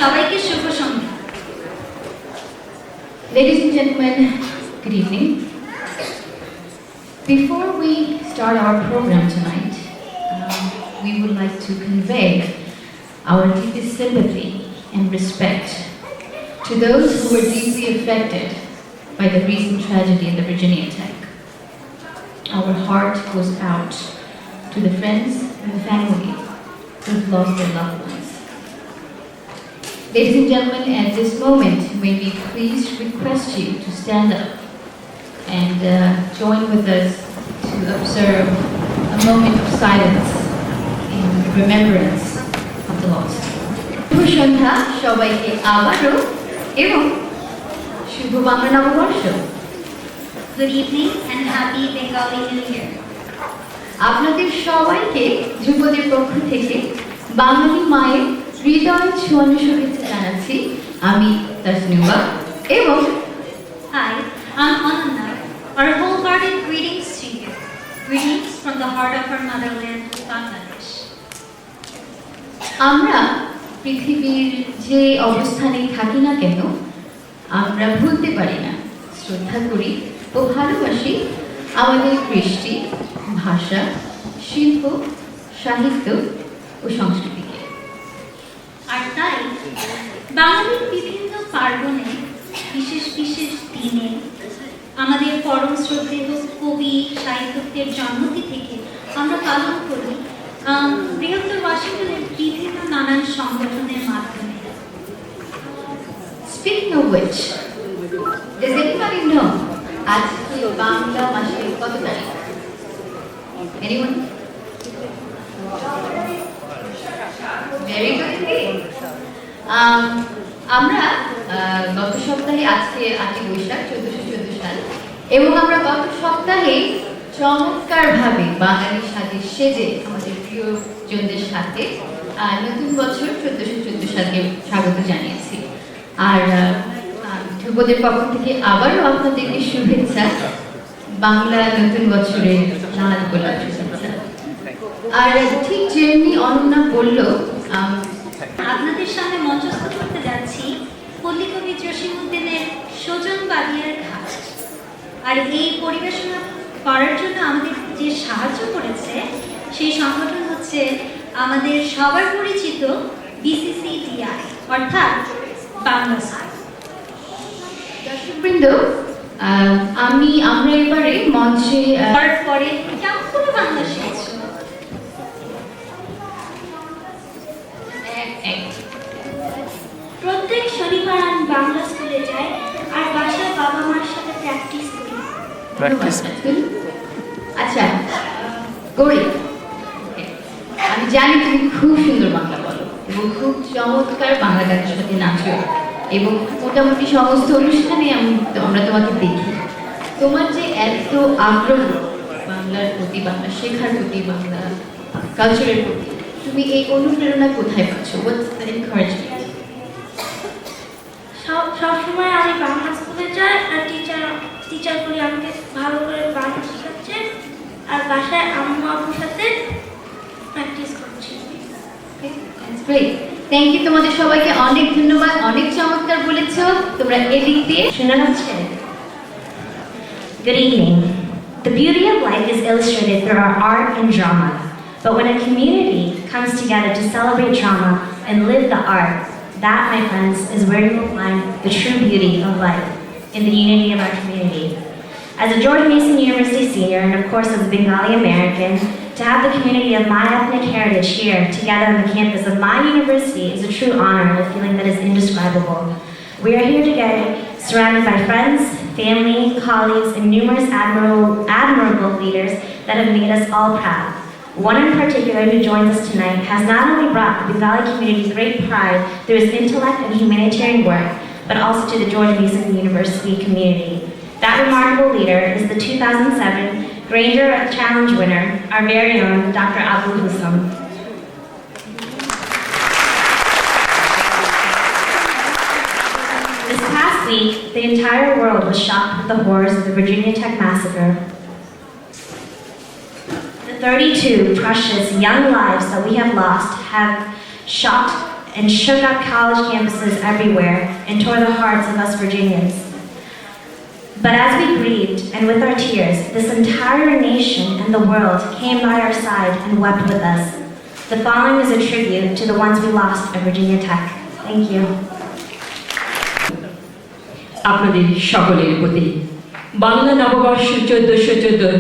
সবাইকে শুভ সন্ধ্যা। Ladies and gentlemen, good evening. Before we start our program tonight, we would like to convey our deepest sympathy and respect to those who were deeply affected by the recent tragedy in the Virginia Tech. Our heart goes out to the friends and the family who've lost their loved ones. Ladies and gentlemen, at this moment, may we please request you to stand up and join with us to observe a moment of silence in remembrance of the lost. শুভ সন্ধ্যা সবাইকে আবারও এবং শুভ বাংলা নববর্ষ। Good evening and happy Bengali New Year. আপনাদের সবাইকে ধ্রুপদের পক্ষ থেকে বাঙালি মায়ের হৃদয় ছোঁয়ানো শুভেচ্ছা জানাচ্ছি। আমি তাসনুবা এবং Hi, I'm Ananda. Our wholehearted greetings to you. Greetings from the heart of our motherland, Bangladesh. আমরা পৃথিবীর যে অবস্থানেই থাকি না কেন, আমরা ভুলতে পারি না, শ্রদ্ধা করি ও ভালোবাসি আমাদের কৃষ্টি, ভাষা, শিল্প, সাহিত্য ও সংস্কৃতিকে। আর তাই বাঙালির বিভিন্ন পার্বণে বিশেষ বিশেষ দিনে আমাদের পরম শ্রদ্ধেয় কবি সাহিত্যিকদের জন্মদিন থেকে আমরা পালন করি বৃহত্তর ওয়াশিংটনের বিভিন্ন নানান সংগঠনের মাধ্যমে। Speaking of which, does anybody know আজকে বাংলা মাসের কত তারিখ? Anyone? Very good indeed. আমরা গত সপ্তাহে আজকে 8ই বৈশাখ 1414 সাল এবং আমরা গত সপ্তাহে চমৎকারভাবে বাঙালি সাজে সেজে আমাদের প্রিয়জনদের সাথে নতুন বছর 1414 সালকে স্বাগত জানিয়েছি। আর ধ্রুপদের পক্ষ থেকে আবারও আপনাদেরকে শুভেচ্ছা, বাংলা নতুন বছরের লাল গোলাপ শুভেচ্ছা। আর ঠিক যেমনি অনন্যা বলল, আপনাদের সামনে মঞ্চস্থ করতে যাচ্ছি পল্লীকবি জসীমউদ্দিনের সজন বাদিয়ার ঘাট। আর এই পরিবেশনা করার জন্য আমাদের যে সাহায্য করেছে সেই সংগঠন হচ্ছে আমাদের সবার পরিচিত BCCDI অর্থাৎ বাংলা স্কুল। দর্শকবৃন্দ, আমরা এবারে মঞ্চে পরে কেমন করে বাংলা শিখছো? প্রত্যেক শনিবার আমি বাংলা স্কুলে যাই আর বাসায় বাবা মার সাথে প্র্যাকটিস করি। আচ্ছা গৌরী, আমি জানি তুমি খুব সুন্দর বাংলা বলো এবং খুব চমৎকার বাংলা গানের সাথে নাচো এবং মোটামুটি সমস্ত অনুষ্ঠানে আমরা তোমাকে দেখি। তোমার যে এত আগ্রহ বাংলার প্রতি, বাংলা শেখার প্রতি, বাংলা কালচারের প্রতি, তুমি এই অনুপ্রেরণা কোথায় পাচ্ছ? What's the encouragement? সবসময় আমি বাংলা স্কুলে যাই আর টিচার করি আমাকে ভালো করে বাংলা শেখাচ্ছে আর বাসায় আম্মু আব্বুর সাথে প্র্যাকটিস করছি। That's great. Thank you তোমাদের সবাইকে অনেক ধন্যবাদ, অনেক চমৎকার বলেছো। তোমরা এদিক দিয়ে শোনা যাচ্ছে? Good evening. The beauty of life is illustrated through our art and drama. But when a community comes together to celebrate drama and live the art, that, my friends, is where you will find the true beauty of life, in the unity of our community. As a George Mason University senior, and of course as a Bengali American, to have the community of my ethnic heritage here together on the campus of my university is a true honor and a feeling that is indescribable. We are here together, surrounded by friends, family, colleagues, and numerous admirable leaders that have made us all proud. One in particular who joins us tonight has not only brought the Bengali community great pride through his intellect and humanitarian work, but also to the George Mason University community. That remarkable leader is the 2007 Granger Challenge winner, our very own Dr. Abul Husam. This past week, the entire world was shocked with the horrors of the Virginia Tech massacre. The 32 precious young lives that we have lost have shocked and shook up college campuses everywhere and tore the hearts of us Virginians. But as we grieved, and with our tears, this entire nation and the world came by our side and wept with us. The following is a tribute to the ones we lost at Virginia Tech. Thank you. আপনাদের সকলের প্রতি বাংলা নববর্ষ 1414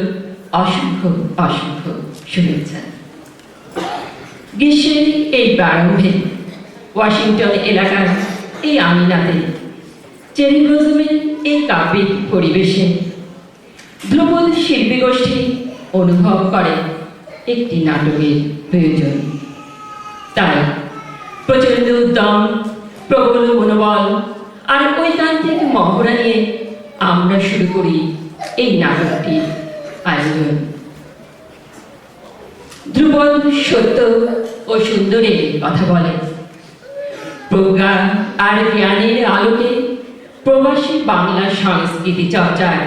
অসংখ্য অসংখ্য শুভেচ্ছা। গ্রীষ্মের এই প্রারম্ভে Washington এলাকার এই আমিনাতে চেরি ব্লসমের এই কাব্যিক পরিবেশে ধ্রুপদ শিল্পী গোষ্ঠী অনুভব করে একটি নাটকের প্রয়োজন। তাই প্রচণ্ড উদ্যম, প্রবল মনোবল আর ঐকান্তিক মহড়া নিয়ে আমরা শুরু করি এই নাটকটির আয়োজন। ধ্রুপদ সত্য ও সুন্দরের কথা বলে, প্রজ্ঞা আর জ্ঞানের আলোকে প্রবাসী বাংলা সংস্কৃতি চর্চার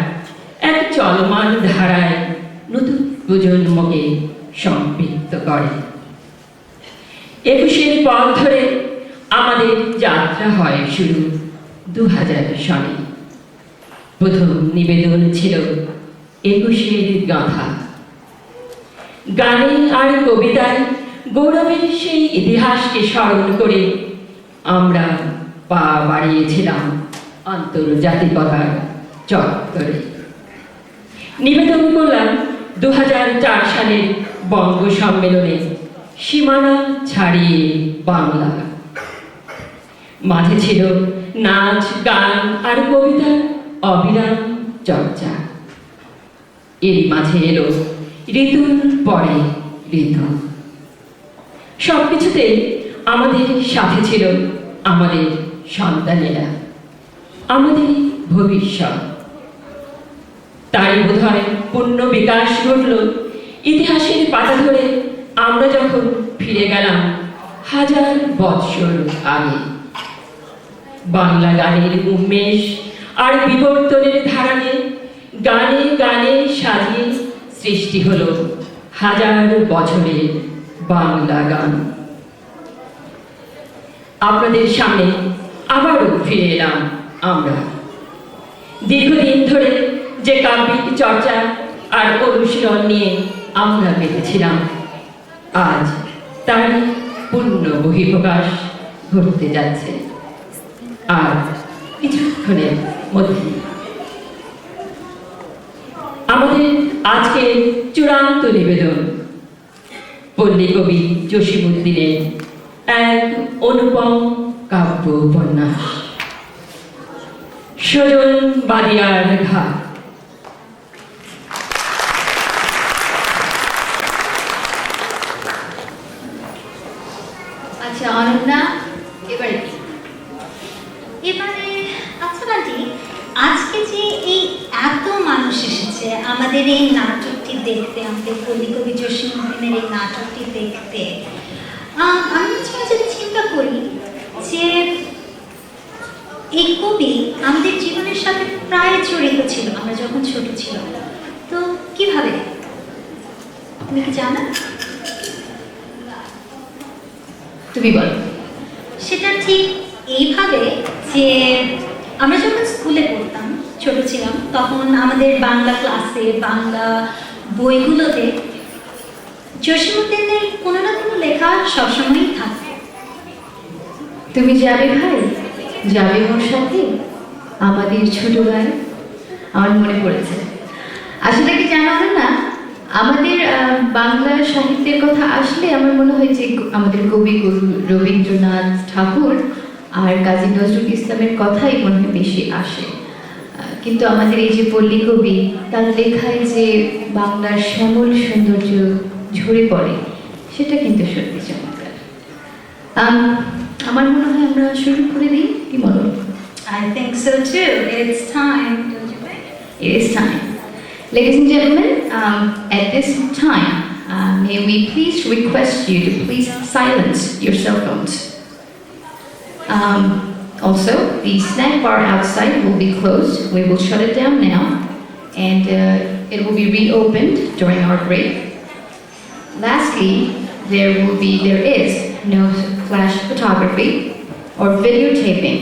এক চলমান ধারায় নতুন প্রজন্মকে সম্পৃক্ত করে। 21-এর পথ ধরে আমাদের যাত্রা হয় শুরু 2000 সনে। প্রথম নিবেদন ছিল 21-এর গাথা। গানে আর কবিতায় গৌরবের সেই ইতিহাসকে স্মরণ করে আমরা পা বাড়িয়েছিলাম আন্তর্জাতিকতার চত্বরে। নিবেদন করলাম 2004 সালের বঙ্গ সম্মেলনে সীমানা ছাড়িয়ে বাংলা। মাঝে ছিল নাচ, গান আর কবিতার অবিরাম চর্চা। এর মাঝে এলো ঋতুর পরে ঋতু। সবকিছুতে আমাদের সাথে ছিল আমাদের সন্তানেরা, আমাদের ভবিষ্যৎ। তাই বোধহয় পূর্ণ বিকাশ ঘটল ইতিহাসের পাতা ধরে আমরা যখন ফিরে গেলাম 1000 বৎসর আগে। বাংলা গানের উন্মেষ আর বিবর্তনের ধারাকে গানে গানে সাজিয়ে সৃষ্টি হলো 1000 বছরের বাংলা গান। আপনাদের সামনে আবারও ফিরে এলাম আমরা। দীর্ঘদিন ধরে যে কাব্যিক চর্চা আর অনুশীলন নিয়ে আমরা পেতেছিলাম, আজ তার পূর্ণ বহিঃপ্রকাশ ঘটতে যাচ্ছে। আর কিছুক্ষণের মধ্যে আমাদের আজকের চূড়ান্ত নিবেদন পল্লী কবি জসীমউদ্দিনের এক অনুপম কাব্য উপন্যাস সজন বাদিয়ার ঘাট। আচ্ছা অনন্যা, এবারে আচ্ছা বান্টি, আজকে যে এই এত মানুষ এসেছে আমাদের এই নাটকটি দেখতে, আমাদের পল্লী কবি জসীমউদ্দিনের এই নাটকটি দেখতে, আমি মাঝে মাঝে চিন্তা করি যে এই কবি আমাদের জীবনের সাথে প্রায় জড়িত ছিল আমরা যখন ছোট ছিলাম। তো কিভাবে, তুমি কি জানো? তুমি বলো। সেটা ঠিক এইভাবে যে আমরা যখন স্কুলে পড়তাম, ছোট ছিলাম, তখন আমাদের বাংলা ক্লাসে, বাংলা বইগুলোতে জসীমউদ্দিনের কোনো না কোনো লেখা সবসময়ই থাকে। তুমি যাবে ভাই, যাবে ওর সাথে আমাদের ছোট ভাই। আমার মনে পড়েছে। আসলে কি জানো না, আমাদের বাংলা সাহিত্যের কথা আসলে আমার মনে হয় যে আমাদের কবিগুরু রবীন্দ্রনাথ ঠাকুর আর কাজী নজরুল ইসলামের কথাই মনে হয় বেশি আসে। কিন্তু আমাদের এই যে পল্লী কবি, তার লেখায় যে বাংলার শ্যামল সৌন্দর্য ঝরে পড়ে, সেটা কিন্তু সত্যি চমৎকার। আমার মনে হয় আমরা শুরু করে দিই, কি বলো? I think so too. It's time, don't you think? It is time. Ladies and gentlemen, at this time, may we please request you to please silence your cell phones. Also, the snack bar outside will be closed. We will shut it down now, and it will be reopened during our break. Lastly, there is no flash photography or videotaping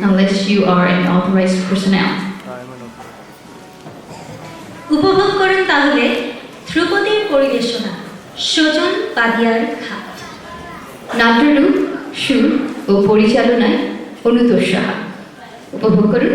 unless you are an authorized personnel. উপভোগ করুন তাহলে ধ্রুপদীর পরিবেশনা সজন বাদিয়ার ঘাট। নাট্যরূপ, সুর ও পরিচালনায় অনুতোষ সাহা। উপভোগ করুন।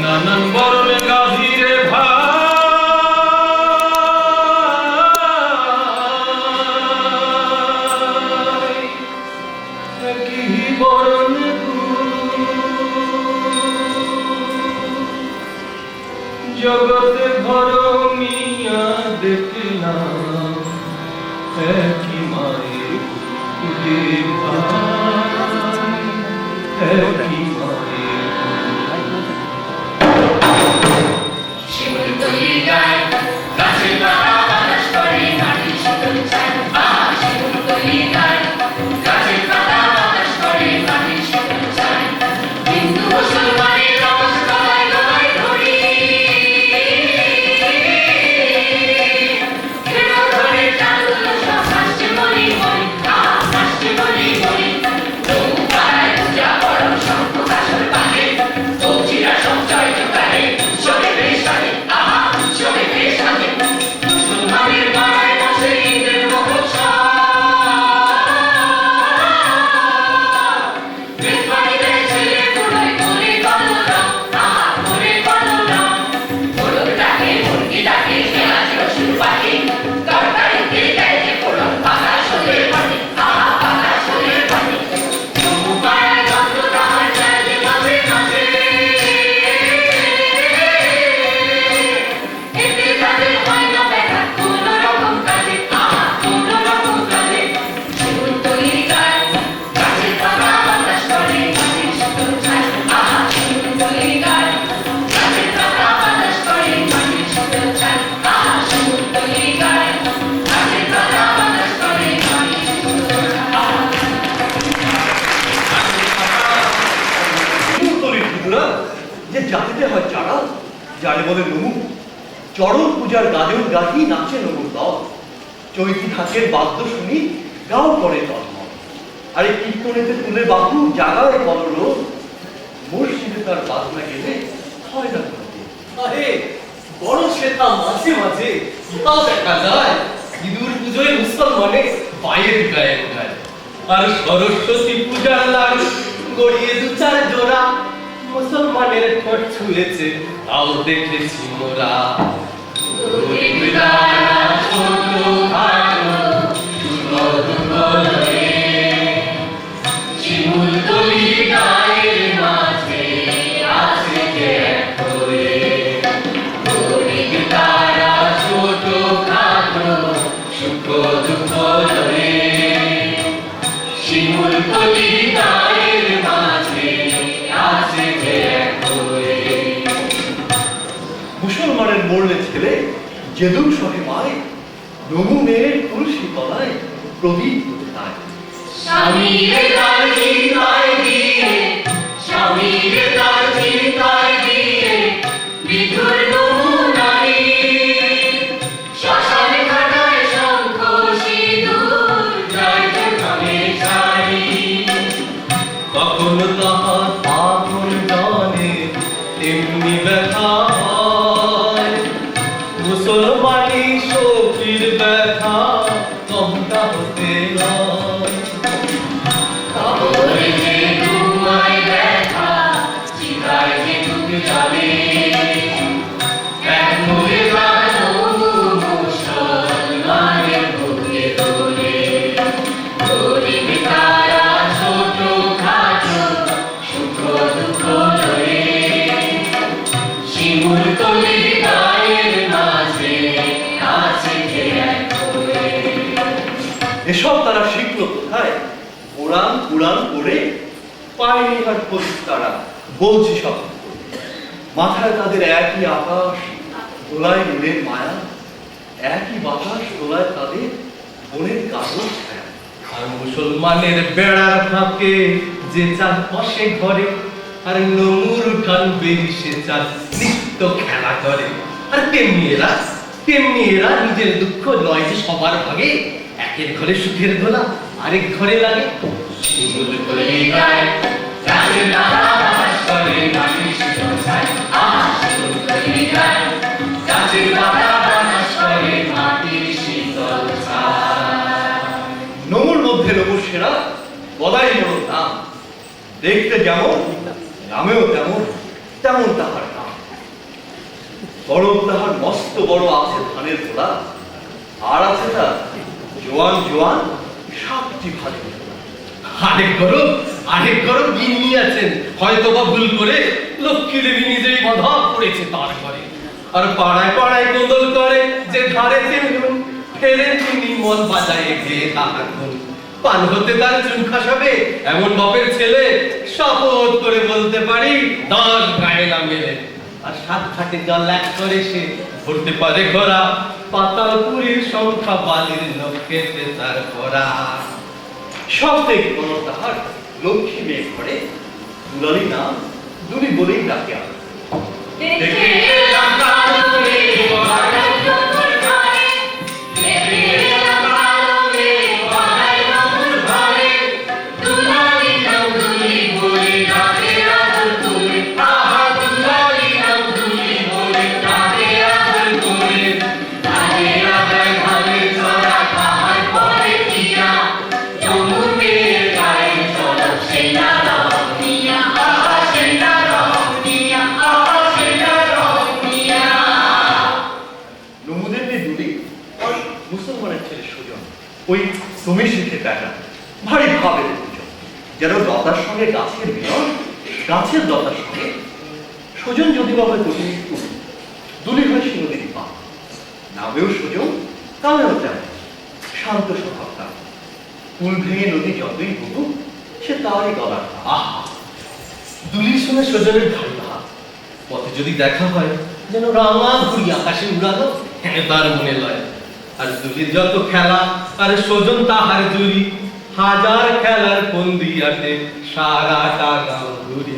নানান বরণে গাভীরে ভাই কি বরণ জগতে ঘর মিয়া দেখলাম একই মায়ের কুলে ভাই একই মায়ের জাতিতে হয় চারা যারে বলে নমু চরণ পূজার গাজন গাহি নাচে নমুর দল চৈতি ঢাকের বাদ্য শুনি গাও করে তন্ম আরে কীর্তনেতে তুলে বাহু জাগায় কলর মসজিদে তার বাজনা গেলে হয় না আরে বড় সেটা মাঝে মাঝে ইতাও দেখা যায় ইঁদুর পুজোয় মুসলমানে পায়ের গায়ে গায় আর সরস্বতী পূজার লাড়ু গড়িয়ে দু চার জোড়া মুসলমানের ঠোঁট ছুঁয়েছে তাও দেখেছি মোরা শিমুল কলি যেদুর সহে মায় নমু মেয়ের তুলসী তলায় প্রদীপ তাই স্বামীর তার চিন্তায় দিয়ে, স্বামীর তার চিন্তায় দিয়ে, বিধুর নমুনারি, শ্মশান ঘাটায় শঙ্খ সিঁদুর, যায় কানে ছাড়ি। কখন তাহার আপন জানে তেমনি ব্যথা হয়, মুসলমানি শোকের ব্যথা কমটা হতে নয়। খবরে যে ঘুমায় ব্যথা, চিতায় যে ডুব জ্বলে, এক মুড়ে কালো মুসলমানের বুকে তোলে। গরিব তারা ছোট খাটো সুখ দুঃখ লয়ে, শিমুল তলি গায়ের মাঝে আছে যে এক হয়ে। এসব তারা শিখল কোথায়? কোরআন কোরআন করে পায়নি আর খোঁজ তারা, বলছি সব। মাথায় তাদের একই আকাশ, দোলায় নীলের মায়া, একই বাতাস দোলায় তাদের বনের কাগজ ছায়া। আর মুসলমানের বেড়ার ফাঁকে যে চাঁদ বসে ঘরে, আর নমুর উঠান বেরিয়ে চাঁদ নিত্য খেলা করে। আর তেমনি এরা নিজের দুঃখ নয় যে সবার ভাগে, একের ঘরে সুখের দোলা আরেক ঘরে লাগে। শিমুল তলি গায়ে চাঁদের বাতাস করে মাটির শীতল ছায়, শিমুল তলি গায়ে চাঁদের বাতাস করে মাটির শীতল ছায়। নমুর মধ্যে নমুর সেরা গদাই বড় নাম, দেখতে যেমন নামেও তেমন, তেমন তাহার নাম। বড় তাহার মস্ত বড় আছে ধানের গোলা, আর আছে তার জোয়ান জোয়ান 7টি ভালো। আরেক গরম গিন্নি আছেন, হয়তো বা ভুল করে লক্ষ্মী দেবী নিজেই বাধা পড়েছে তার ঘরে। আর পাড়ায় পাড়ায় গোদল করে যে ধারে চিনুন, ফেরেন চিনি মন বাজায় গিয়ে তাহার গুণ। পান হতে তার চুন খাসাবে এমন বাপের ছেলে, শপথ করে বলতে পারি 10 গায়ে না মেলে। আর 7 ঘাটে জল এক করে সে ভরতে পারে ঘোড়া, পাতালপুরীর সংখ্যা বালির নক্ষেতে তার ভরা। সব থেকে বড় তাহার লক্ষ্মী মেয়ে ঘরে, দুলালি নাম দুলি বলেই ডাকে আর। দেখে এলাম কালো মেঘ গড়ায় নমুর ঘরে, দেখে এলাম কালো মেঘ গড়ায় নমুর ঘরে, দুলালি নাম দুলি বলে ডাকে আদর করে, আহা দুলালি নাম দুলি বলে ডাকে আদর করে। ধারে আদায় ধারে চড়া তাহার পরে টিয়া, নমুর মেয়ের গায়ে চড়ক সেনা রং নিয়া, আহা সেনা রং নিয়া, আহা সেনা রং নিয়া। নমুদের মেয়ে দুলি আর মুসলমানের ছেলে সুজন, ওই তুমি শিখে বেটা ভারী ভাবে দুজন, যেন লতার সঙ্গে গাছের মিলন, গাছের লতার সঙ্গে। সুজন যদি বা হয় দুলি দুলি হয় সিংহদেবী পা, নামেও সুজন কামেও তেমন, শান্ত স্বভাব তার। কুল ভেঙে নদী যতই বুকুক সে তারই গলার ভার। আহা, দুলির সঙ্গে সজনের ধারণা, পথে যদি দেখা হয় যেন রাঙা ঘুরি আকাশে উড়ালো, তার মনে লয়। আর দুলির যত খেলা আর সজন তাহার জুড়ি, হাজার খেলার বন্দি আটে সারাটা গাঁও ঘুরি।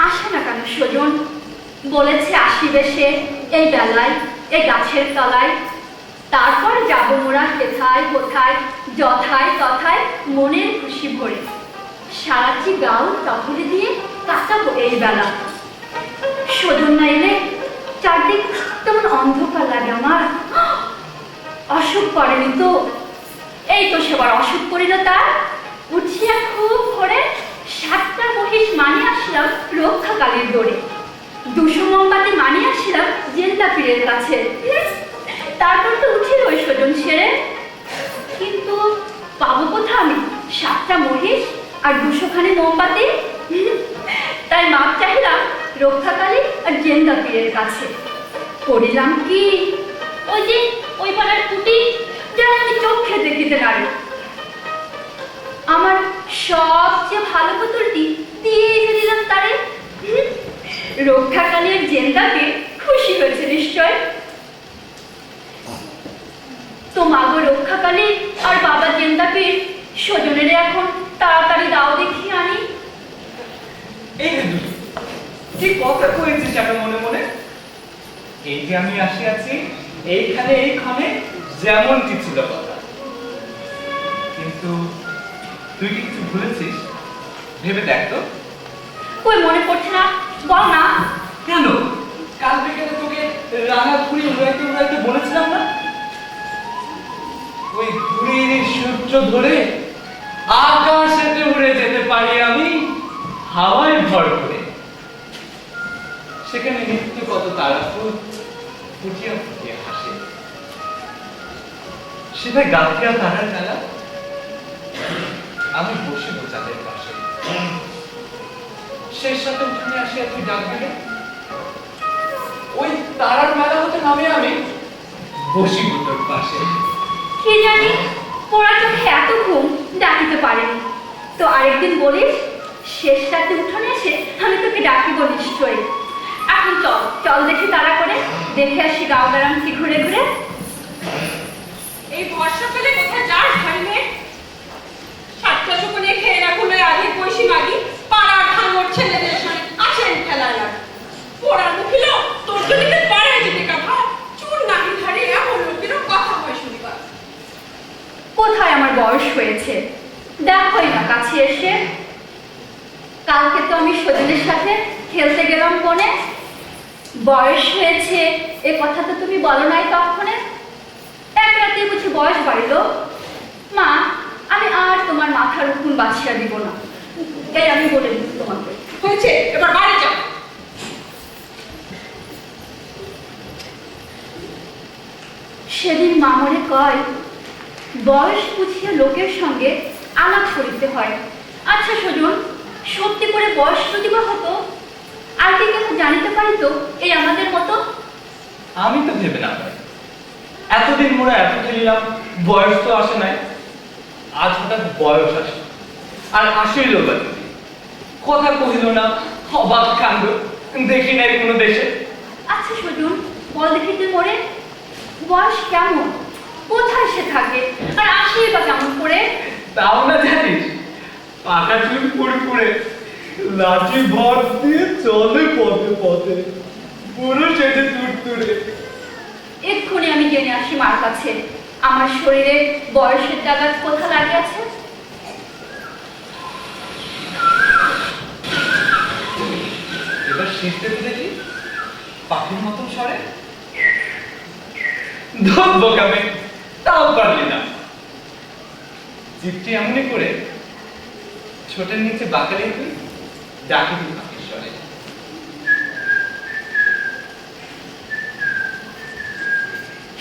আসে না কেন সজন? বলেছে আসিবে সে এই বেলায়, এই গাছের তলায়। তারপরে যাবো মোরা কোথায় কোথায়, যথায় তথায় মনের খুশি ভরে। সারাটি গাও টহলে দিয়ে কাটাবো এই বেলা। সজন না এলে চারদিক তেমন অন্ধকার লাগে আমার। অসুখ করেনি তো? এই তো সেবার অসুখ করিল তার। উঠিয়া খুব করে 7টা মহিষ মানিয়ে আসলাম রক্ষাকালীর দৌড়ে, 200 মোমবাতি মানিয়ে আসলাম জেন্দা পীরের কাছে। তারপর তো উঠিল ওই সজন সেরে। কিন্তু পাবো কোথা আমি 7টা মহিষ আর 200 খানি মোমবাতি? তাই মাপ চাইলাম রক্ষাকালী আর জেন্দা পীরের কাছে। করিলাম কি ওই যে ওই পাড়ার কুটি যেন আমি চোখে দেখিতে নারি আমার সবচেয়ে ভালো পুতুলটি দিয়ে দিলাম তারে। রক্ষাকালীর জেন্দাকে খুশি হয়েছে নিশ্চয়। তো মাগো রক্ষাকালী আর বাবা জেন্দাকে স্বজনের এখন তাড়াতাড়ি দাও দেখি আনি। এই যে দুটো কি কথা কয়েছিস এত মনে মনে? এই যে আমি আসিয়াছি এইখানে এইখানে যেমনটি ছিল কথা, কিন্তু তুই কি কিছু ভুলেছিস? ভেবে দেখ তো। কই মনে পড়ছে না, বল না। কেন কাল বিকেলে তোকে রাঙা ঘুড়ি উড়াইতে উড়াইতে বলেছিলাম না? ওই ঘুড়ির সূত্র ধরে আকাশেতে উড়ে যেতে পারি আমি হাওয়ায় ভর করে। সেখানে নিত্য কত তারাফুল ফুটিয়া ফুটিয়া হাসে। সেটা গাঁথিয়া তারার মেলা, আমি বসে চাঁদের পাশে। শেষ সাথে উঠে আসিয়া তুই ডাক দিলে, ওই তারার মেলা হতে নামে আমি বসি তোর পাশে। কি জানি পোড়া চোখে এত ঘুম ডাকিতে পারেনি। তো আরেকদিন বলিস শেষ রাতে উঠোনে এসে আমি তোকে ডাকিব নিশ্চয়ই। এখন চল চল দেখি তারা করে দেখে আসি গাওদারামকে ঘুরে ঘুরে। এই বর্ষাকালে কোথায় যাস ভাই মেয়ে? সাতটা সকালে খেয়ে রাখুন আধে পয়সি মাগি পাড়ার ভাঙর ছেলেদের সঙ্গে আসেন খেলার আর পোড়ার মুখিল তোর জন্য পাড়ায় যেতে কাভা চুর নাহি ধারে এমন লোকেরও কথা হয় শুনিবার। কোথায় আমার বয়স হয়েছে দেখোই না কাছে এসে। কালকে তো আমি সজনের সাথে খেলতে গেলাম বনে। বয়স হয়েছে এ কথা তো তুমি বলো নাই তখনে। এক রাতে বুঝি বয়স বাড়িল। মা আমি আর তোমার মাথার উকুন বাছিয়া দিব না, এই আমি বলে দিব তোমাকে। হয়েছে এবার বাড়ি যাও। সেদিন মামরে কয় বয়স বুঝিয়া লোকের সঙ্গে আলাপ করিতে হয়। আচ্ছা সজন সত্যি করে বয়স যদি বা হতো আর কি কেউ জানিতে পারিত এই আমাদের মতো? আমি তো ভেবে না পাই, এতদিন মোরা এত খেলিলাম বয়স তো আসে নাই, আজ হঠাৎ বয়স আসে। আর আসিল কথা কহিল না, অবাক কাণ্ড দেখি নাই কোনো দেশে। আচ্ছা সজন বল দেখিতে মরে বয়স কেমন, কোথায় সে থাকে আর আসে বা কেমন করে? তাও না জানিস, পাকা চুল পুড়ে পুড়ে লাঠি ভর দিয়ে চলে পথে পথে পুরো সেজে তুড়তুড়ে। এক্ষুনি আমি জেনে আসি মার কাছে আমার শরীরে বয়সের জায়গা কোথা লাগিয়াছে। এবার শিখতে দেখি পাখির মতন সরে ধর বোকাবে, তাও পারলি না। জিপটি এমনি করে ছোটের নিচে বাঁকালে তুই ডাকি দিই পাখির স্বরে।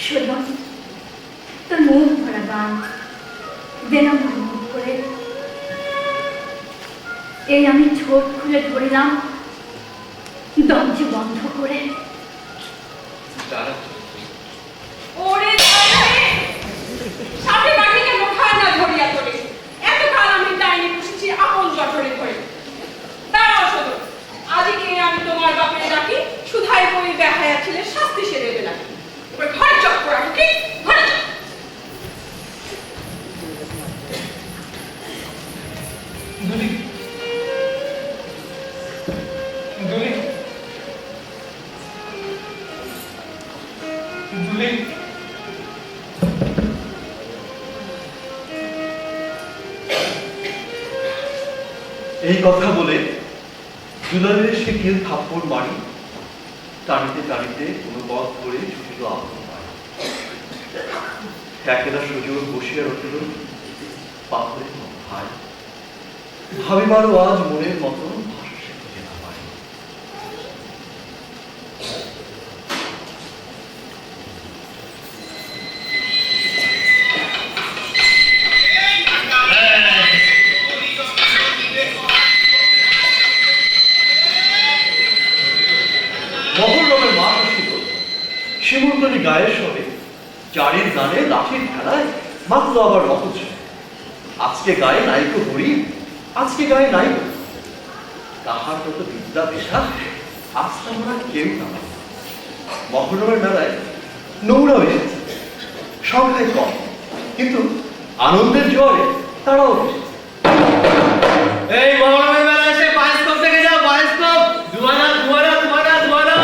শোভন তোর মুখ ভরা গান যেন মুখ করে এই আমি ছোট খুলে ধরিলাম দরজা বন্ধ করে। ওরে সাথে বাকিকে মোখায় না ধরিয়া তোরে এতকাল আমি ডাইনি পুষেছি আপন জঠরে ধরে। দাঁড়াও শোনো, আজকে আমি তোমার বাপের ডাকি সুধাই বই দেখাইয়া ছিলে শাস্তি সেরে দেবে নাকি। ঘরে চক্কর কি ঘরে চক। দুলি দুলি দুলি এই কথা বলে দুলালের সে কেউ থাপ্পড় মারি টানিতে টানিতে কোনো পথ করে ছুটিল আপন বাড়ি। একেলা সুযোগ বসিয়া রটিল পাথরের ভাই, ভাবিবারও আজ মনের মতন ভাষা সে খুঁজে না পায়। মহরমের মাস আসিল, গায়ের সবে, চারির গানে লাঠির খেলায় মাত্র আবার রহস্য। আজকে গায়ে নাইক গরিব, আজকে গায়ে নাইক তাহার কত বিদ্যা পেশা আজ আমরা কেউ না। মহরমের মেলায় নোংরাও এসেছে, সংখ্যায় কম, কিন্তু আনন্দের জোয়ারে তারাও এসেছে। এই মহরমের মেলা এসে বায়োস্কোপ থেকে যাও, বায়োস্কোপ দুয়ারা দুয়ারা দুয়ারা দুয়ারা।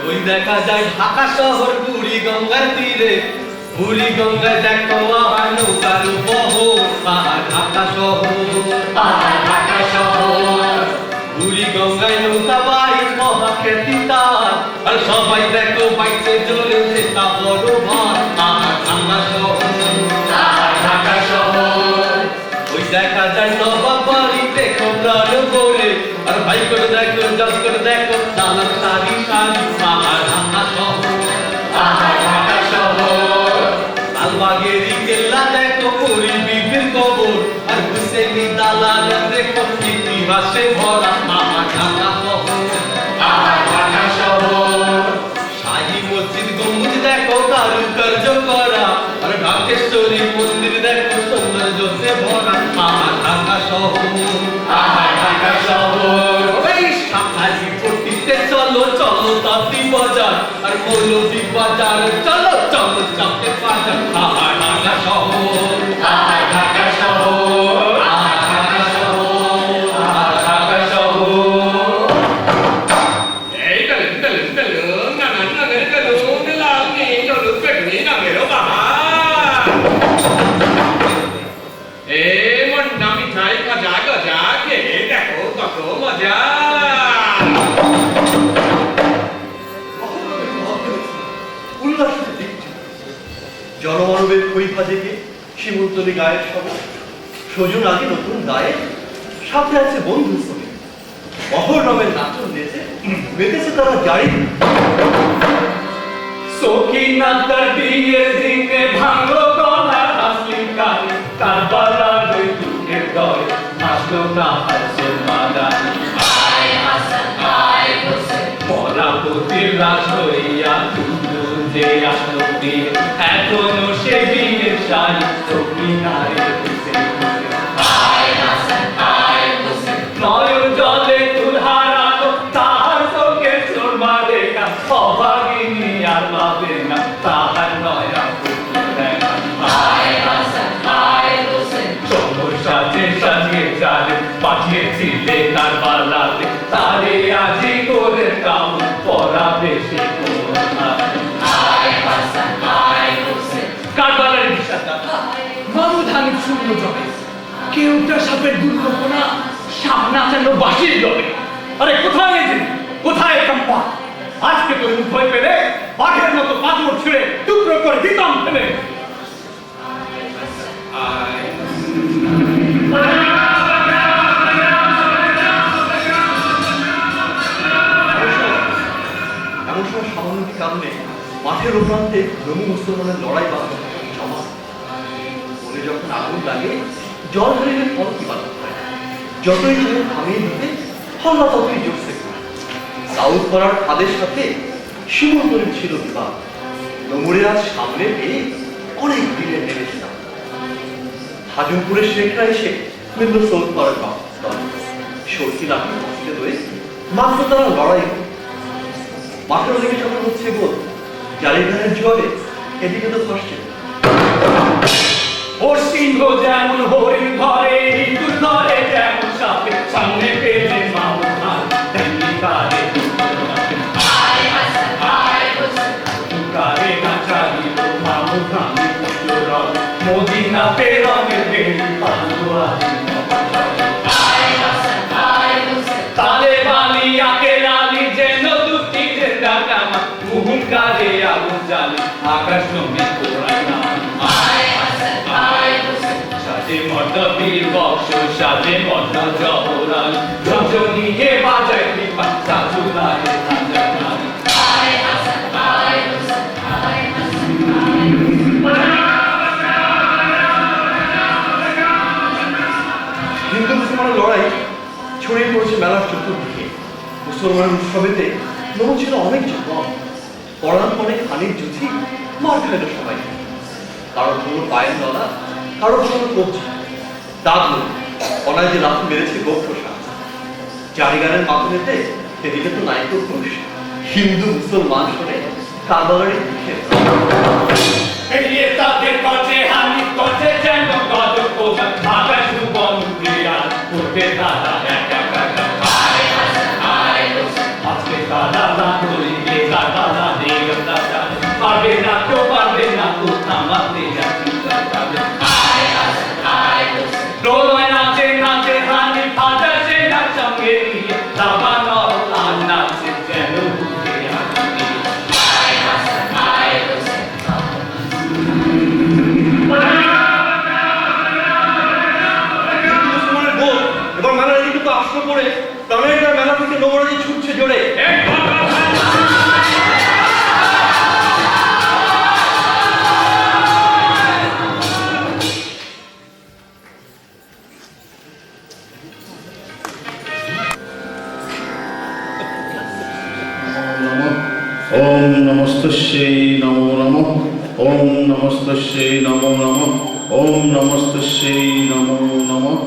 ওই দেখা যায় ঢাকা শহর বুড়ি গঙ্গার তীরে, বুড়ি গঙ্গায় দেখো আবার নৌকার বহর। ঢাকা শহর, ঢাকা শহর, বুড়ি গঙ্গায় নৌকা বাইক মহাখ্যাতি তার, আর সবাই দেখো বাইকে জ্বলেছে তা বড় ভার। ঢাকা শহর, ঢাকা শহর, ওই দেখা যায় নবাব বাড়ি দেখো প্রাণ বলে, আর ভাই করে দেখো জজ করে দেখো দালান সারি সারি। ঢাকা শহর, ঢাকা শহর, লালবাগেরই কেল্লা দেখো পুরী বিবির কবর, আর হুসেনি দালান দেখো ইতিহাসে ভরা। ঢাকা শহর, ঢাকা শহর, শাহী মসজিদ গম্বুজ দেখো কারুকার্য করা, আর ঢাকেশ্বরী মন্দির দেখো সৌন্দর্যে ভরা। ঢাকা শহর, ঢাকা শহর, ওই শাখাজি পট্টিতে চলো চলো তাঁতি বাজার, আর মৌলভী বাজার চলো চলো চাপে বাজার। ঢাকা শহর, ঢাকা শহর, ঢাকা শহর, ঢাকা শহর। এই গেলুন গেলুন গেলুন নানা নগর গেলুন লালনি চলুন পেটনি নামেরও বাবা। এ মন্ডা মিঠাই গজা গজা খেয়ে দেখো কত মজা। উল্লাসিত দেখছে জনমানবের খৈফা জেগে শিমুলতলি গায়ের সবে, সজন আগে নতুন গায়ে, সাথে আছে বন্ধু সবে। মহরমের নাচন নেচে মেতেছে তারা জারি। সখিনাতার বিয়ের দিনে ভাঙলো গলা হাসলি কাল, কারবালার ওই দুঃখের দলে হাসলো তাহার সোমাদানি। পরাপতির রাজ হইয়া তুলো যে আসলো বিয়ে, এখনো সে বিয়ের শাড়ি সখিনারে নয়ন জলে তুল হারানো তাহার চোখে চোরমা দেখা, অভাগিনী আর পাবে না তাহার নয়া চমর সাজে সাজিয়ে চালে পাঠিয়েছিলে কারবালাতে, তারে আজি করে কাম পরাবে সে কারবালার বিষয়টা মামুদ হানিফ শূন্য জবে, কেউটা সাপের দুর্ঘটনা সাপ নাচানো বাসির জবে। আরে কোথায় এসেছি, কোথায় কাম্পা? আজকে তো ভয় পেলে বাঘের মতো পাথর ছিঁড়ে টুকরো করে দিতাম ফেলে। এমন সময় সামান্য কারণে মাঠের প্রান্তে জমি মুসলমানের লড়াই বাঁধা জমা। মনে যখন আগুন লাগে জল ধরিলে ফল কি বাধা হয়, যতই জমি থামিয়ে দিতে হল্লা ততই জোরসে করে। সাউথ পাড়ার খাদের সাথে শিমুলতলির ছিল বিবাদ। নমরে আজ সামনে পেয়ে অনেক দিনে নেমেছিলাম। হাজুমপুরের শেখরা এসে মিলল সৌথ পাড়ার বাস্তব সর্দি লাঠি বসতে হয়ে মাত্র তারা লড়াই করে। মাঠের ওদিকে যখন হচ্ছে গোল, জালিঘাটের জলে এদিকে তো ফাঁসছে। ওর সিংহ যেমন হরিণ ধরে, ইঁদুর ধরে যেমন সাপে, সামনে পেলে মামুদ হান তেমনি কারে কারে নাচারিল মামুদ হানি পুজোর, মদিনা পেরঙের বেড়ি পালুয়া তালে বালি আকে লালি যেন দুটি জেন্দা কামা, হুহুঙ্কারে আগুন জ্বালি আকাশ নমে কোরাই না। সাজে মর্দা বীর বক্স, সাজে মর্দা জহরান, রজনীকে বাজায় কৃপা সাজুলারে সাজানারি। হিন্দু মুসলমানের লড়াই ছড়িয়ে পড়েছে মেলার চতুর্দিকে। মুসলমানের উৎসবেতে লোক ছিল অনেক জমক। পড়ার পরে খানিক জুথি মার খাইল সবাই। কারোর কোনো পায়ের নলা, কারোর কোনো কবজি, দাঁত নেই, অনায় যে লাথি মেরেছে গোপ্রসা। জারিগানের মাথুরেতে এদিকে তো নাইকো ঘোষ, হিন্দু মুসলমান শুনে কারবালারি লিখে এগিয়ে তাদের কাছে হানি করছে যেন গদ কোকা আকাশ ভুবন বিরাট করতে দাদা একা একা আয় আয় আজকে দাদা না বলিলে দাদা না দেব দাদা পারবে না তো থামাতে যাচ্ছি দাদা আয় আয় দোলয় নাচে নাচে হানি ফাটা সে না সঙ্গে নিয়ে দাবা নর আর নাচে যেন বুকে হানি আয় আয় এবার মেলায় কিন্তু আশ্রয় করে প্রাণের মেলা থেকে নোংরাজি ছুটছে জোরে। ओम नमस्तस्यै नमो नमः ओम नमस्तस्यै नमो नमः ओम नमस्तस्यै नमो नमः।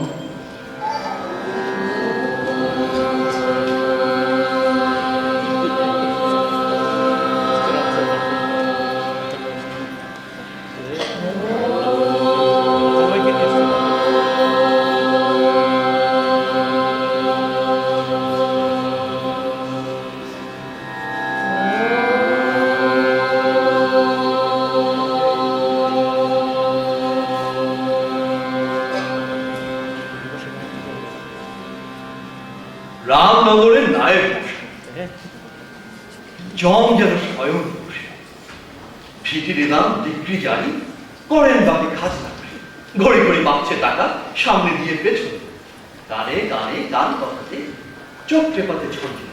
রামনগরের নায়ক জম যেন স্বয়ং বসে ফিটি দিলাম ডিগ্রি জারি করেন বাকি খাজনা ঘড়ি ঘড়ি পাচ্ছে টাকা সামনে দিয়ে পেছনে গানে গানে গান কথাতে চোখ টেপাতে ছড়ছে।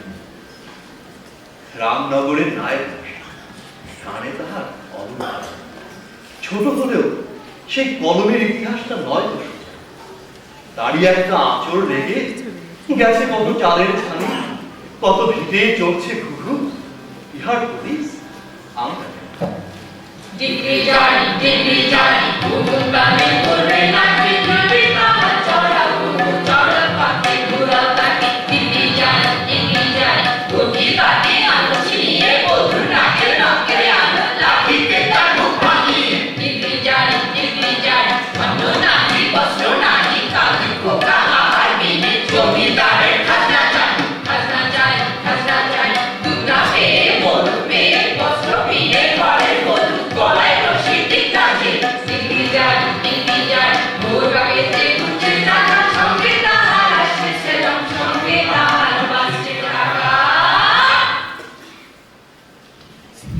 রামনগরের নায়ক গানে তাহার অলঙ্কার ছোট হলেও সেই কলমের ইতিহাসটা নয় তো দাঁড়িয়ে একটা আঁচড় লেগে গেছে কত চালের ছানি, কত ভিটে চলছে ঘুঘু, ইহার পুলিশ আমরা ডিগ্রি জানি কুকুর গানে করে নাচি দিবি আমার চড়া কুকুর চড়া পাখি ঘুরা পাখি ডিগ্রি জানি কোটি কাটে আলো ছিনিয়ে বধু নাকে নাকে আলো লাঠিতে তার মুখ ভাঙিয়ে ডিগ্রি জানি অন্য নারী বস্ত্র নারী কাকি খোকা আহার বিনে জমিদারের খাজনা চাই দুটা পেয়ে মরু পেয়ে বস্ত্র পিনে ঘরের বধু গলায় রশি ঠিক আছে ডিগ্রি জানি ভোর বাগেতে ঘুরছে টাকা সঙ্গে তাহার আসছে সেরম সঙ্গে তাহার বাঁচছে টাকা।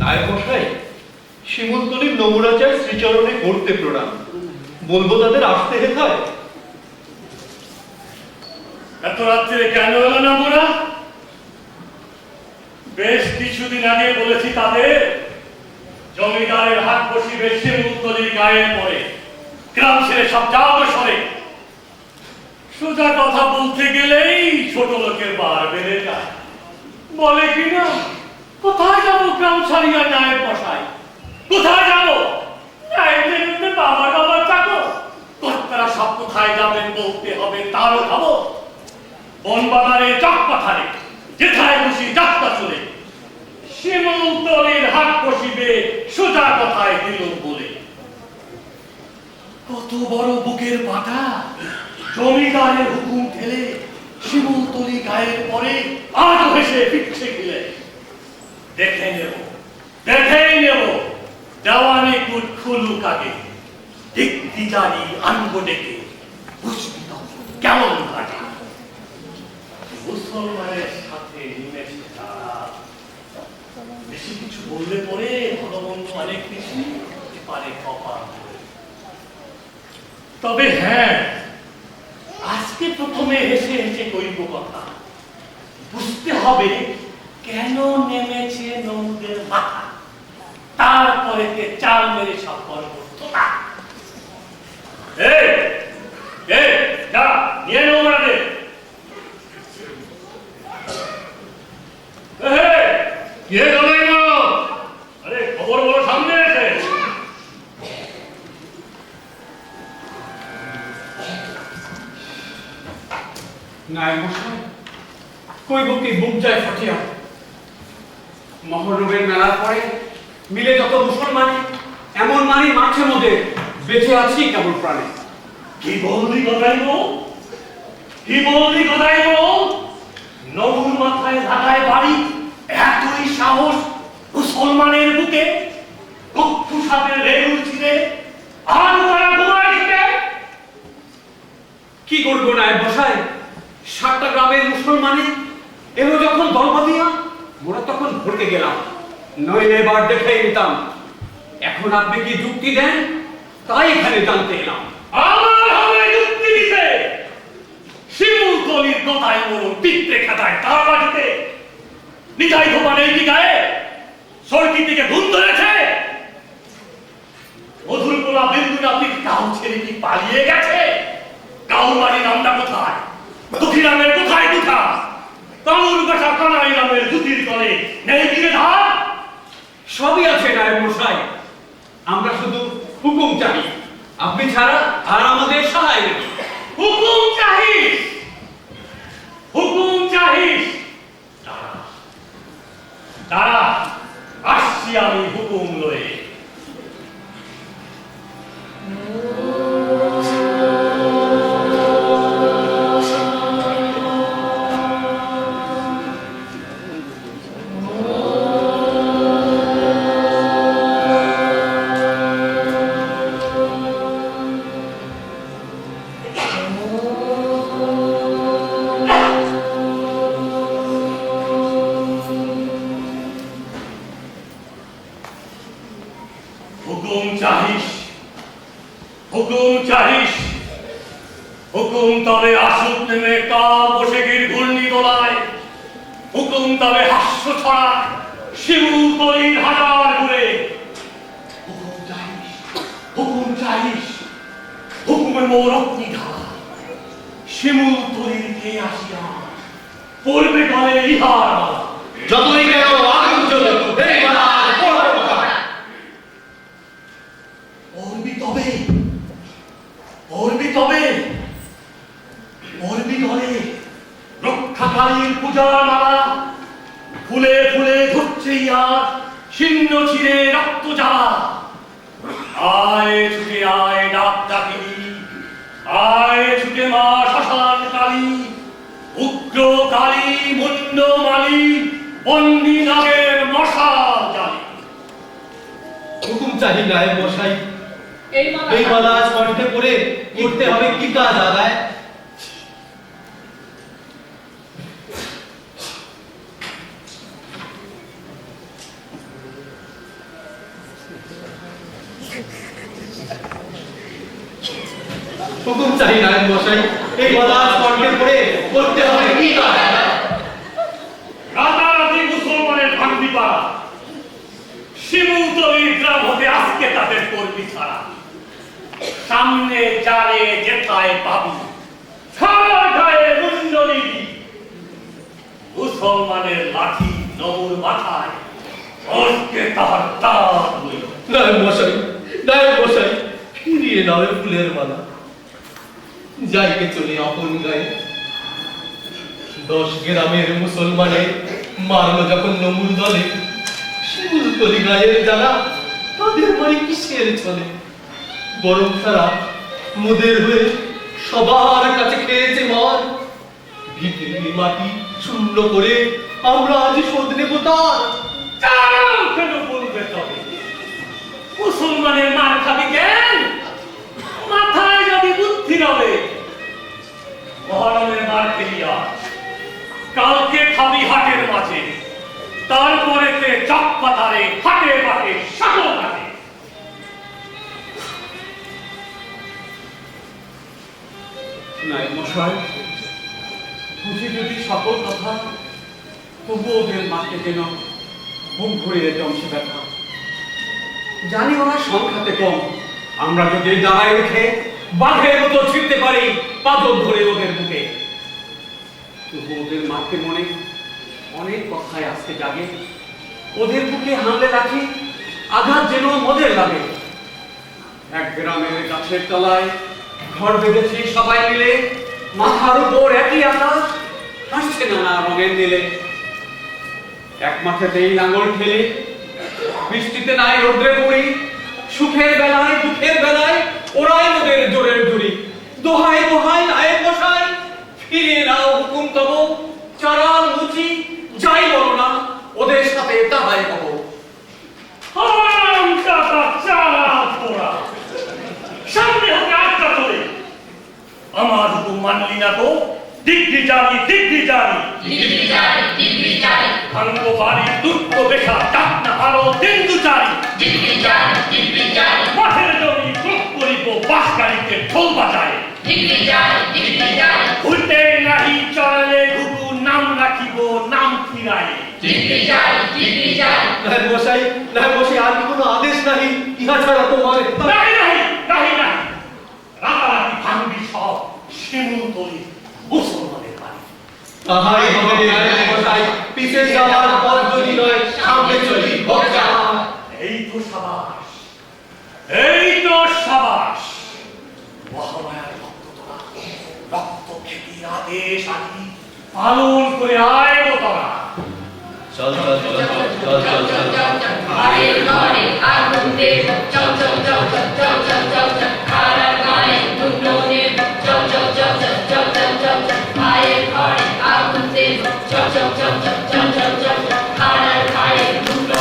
নায়ক মশাই শিমুলতলির নমুনাচার শ্রীচরণে করতে প্রণাম, বলবো তাদের আসতে হেথায়। এত রাত্রে কেন এলো না মোরা? বেশ কিছুদিন আগে বলেছি তাদের জমিদারের হাত বসিবে শিমুলতলির গায়ের পরে, গ্রাম ছেড়ে সব যাও সরে। সোজা কথা বলতে গেলেই ছোট লোকের বার বেড়ে যায়। বলে কিনা কোথায় যাবো গ্রাম ছাড়িয়া নায়ের বসাই, কোথায় যাবো বাবার চাকর, কর্তারা সব কোথায় যাবেন বলতে হবে তারও খাবো। বন বাজারে চক পাথারে যেথায় খুশি যাত্রা চলে, শিমুলতলির হাট বসিবে সোজা কথায় দিল বলে। কত বড় বুকের পাটা, জমিদারের হুকুম ঠেলে শিমুলতলি গায়ের পরে আজ হেসে পিচ্ছে গেলে। দেখেই নেব দেওয়ানি কুট খুলুক আগে, ডিগ্রি জানি আনবো ডেকে, বুঝবি তো কেমন লাগে। মুসলমানের সাথে নিমেষে তারা বেশি কিছু বললে পরে ভগবন্ত অনেক বেশি পারে কপাল। তবে হ্যাঁ, আজকে প্রথমে হেসে হেসে কইব কথা, বুঝতে হবে কেন নেমেছে নৌদের মাথা, তারপরে চাল মেরে সব করবো তোতা। যা নিয়ে নোংরাদের কে নায়ক মশাই, কই বুকে বুক যায় ফাটিয়া। মহরমের মেলার পরে মিলে যত মুসলমানি, এমন মানি মাঠে মধ্যে বেঁচে আছি কেমন প্রাণে। কি বললি গদাইব? কি বললি গদাইব? নবুর মাথায় ঢাকায় বাড়ি, এতই সাহস মুসলমানের বুকে? কক্ষু সাপের রেলু ছিঁড়ে আর তারা ঘুমায় দিতে? কি করবো নায়ক মশাই, 7টা গ্রামের মুসলমানি এলো যখন দলবাদিয়া, মোরা তখন ভরকে গেলাম, নইলে এবার দেখে নিতাম। এখন আপনি কি যুক্তি দেন, তাই এখানে জানতে এলাম। আমার হবে যুক্তি দিতে। শিমুল তলির কথায় মরুন পিত্রে খাতায় তার বাড়িতে নিতাই ধোপা নেই কি গায়ে? সড়কি থেকে ধুম ধরেছে। মধুরপোলা বিন্দুনাথির কাউ ছেড়ে কি পালিয়ে গেছে? কাউর বাড়ি নামটা কোথায়? দুঃখীরামের কোথায় দুঃখা? কামুর কাটা কানাই রামের দুটির তলে নেই দিকে ধার? সবই আছে নায়ক মশাই, আমরা শুধু হুকুম চাই, আপনি ছাড়া আর আমাদের সহায় নেই। হুকুম চাহিস, হুকুম চাহিস। দাঁড়া, দাঁড়া, আসছি আমি হুকুম লয়ে। হুকুম চাহিস, হুকুম চাহিস। হুকুম তবে আসুক নেমে কাল বসেগির ঘূর্ণি দোলায়। হুকুম তবে হাস্য ছড়া শিমুল তলির হাজার ঘুরে। হুকুম চাহিস, হুকুম চাহিস। হুকুমে মোর অগ্নিধারা শিমুল তলির কে আসিয়া পড়বে গলে ইহার মালা। যতই কেন আগুন জ্বলে এই মালা পড়বে কথা। পড়বি তবে, পড়বি তবে, পড়বি গলে রক্ষাকালীর পূজার মালা। ফুলে ফুলে ধরছে ইয়ার ছিন্ন ছিঁড়ে রক্ত জ্বালা। আয় ছুটে আয় ডাক ডাকিনি, আয় ছুটে মা শ্মশান কালী। উগ্র কালী মুন্ড মালি বন্দি নাগের মশাল জালি। হুকুম চাহি নায়ক মশাই, এই এই মালা আজ কণ্ঠে পড়ে করতে হবে কি কাজ আদায়? হুকুম চাহি নায়ক মশাই, এই মালা আজ কণ্ঠে পড়ে করতে হবে কি কাজ আদায়? রাতারাতি মুসলমানের ভাঙবি পাড়া। শিমুলতলির গ্রাম হতে আজকে তাদের করবি ছাড়া। সামনে চারে যেথায় পাবি ছাড়া গায়ে মুন্ডলি। মুসলমানের লাঠি নবুর মাথায় আজকে তার দাঁত হইল। নায়ক মশাই, নায়ক মশাই, ফিরিয়ে নাও এ ফুলের মালা। যাইকে চলে আপন গায়ে। 10 গ্রামের মুসলমানে মারলো যখন নমুর দলে। শিমুল তলি গায়ের জ্বালা তাদের বাড়ি কিসের চলে? বরং তারা মোদের হয়ে সবার কাছে খেয়েছে মার। ভিটের মাটি শূন্য করে আমরা আজ শোধ নেব তার। চালাও কেন বলবে তবে? মুসলমানের মার খাবি কেন? মাথায় যদি বুদ্ধি রবে। মহরমের মার খেলিয়া কালকে খাবি হাটের মাঝে, তারপরে তে চক পাতারে হাটে বাটে সকল হাটে। নায়ক মশাই, বুঝি যদি সকল কথা, তবু ওদের মাকে যেন বুক ভরিয়ে জমছে ব্যথা। জানি ওরা সংখ্যাতে কম, আমরা যদি দাঁড়ায় উঠে বাঘের মতো ছিঁড়তে পারি পাথর ধরে ওদের বুকে। তবু ওদের মাকে মনে অনেক কথায় আজকে জাগে। ওদের বুকে হামলে রাখি আঘাত যেন মোদের লাগে। এক গ্রামের গাছের তলায় ঘর বেঁধেছি সবাই মিলে, মাথার উপর একই আকাশ, রঙের নীলে এক মাঠেতেই লাঙ্গল ঠেলে বৃষ্টিতে নাই রোদ্রে পড়ি সুখের বেলায় দুঃখের বেলায় ওরাই ওদের জোরের ধরি দোহাই দোহাই নায়েব মশাই ফিরিয়ে নাও হুকুম তব চারাল মুচি যাই বলো না ওদের সাথে তাহাই হব আমার হুকুম মানলি না তো ডিগ্রি জানি ভাঙ্গ বাড়ি দুঃখ বেশা ডাকনা আরো তেন্দু চারি মাঠের জমি ক্রোধ করিব বাস গাড়িতে ঢোল বাজায় উল্টে নাহি চড়ালে ঘুঘু নাম রাখিব নাম ফিরায় নায়েব মশাই আর কি কোনো আদেশ নাহি ইহা ছাড়া তোমার নাহি রাতারাতি ভাঙবি সব শিমুলতলি মুসলমানের বাড়ি তাহাই হবে নায়েব মশাই পিছে যাওয়ার পথ যদি নয় সামনে চলি ভক্তা এই তো সাবাস মহামায়ার ভক্ত তোরা রক্ত খেতে আদেশ আদি পালন করে আয় গো তোরা চল ভাইয়ের ঘরে আগুন দেব চল চল চল চল চল চল চল চল খারার গায়ে ধুলো দেব চল চল চল চল চল চল চল চল ভাইয়ের ঘরে আগুন দেব চল চল চল চল চল চল চল চল খারার গায়ে ধুলো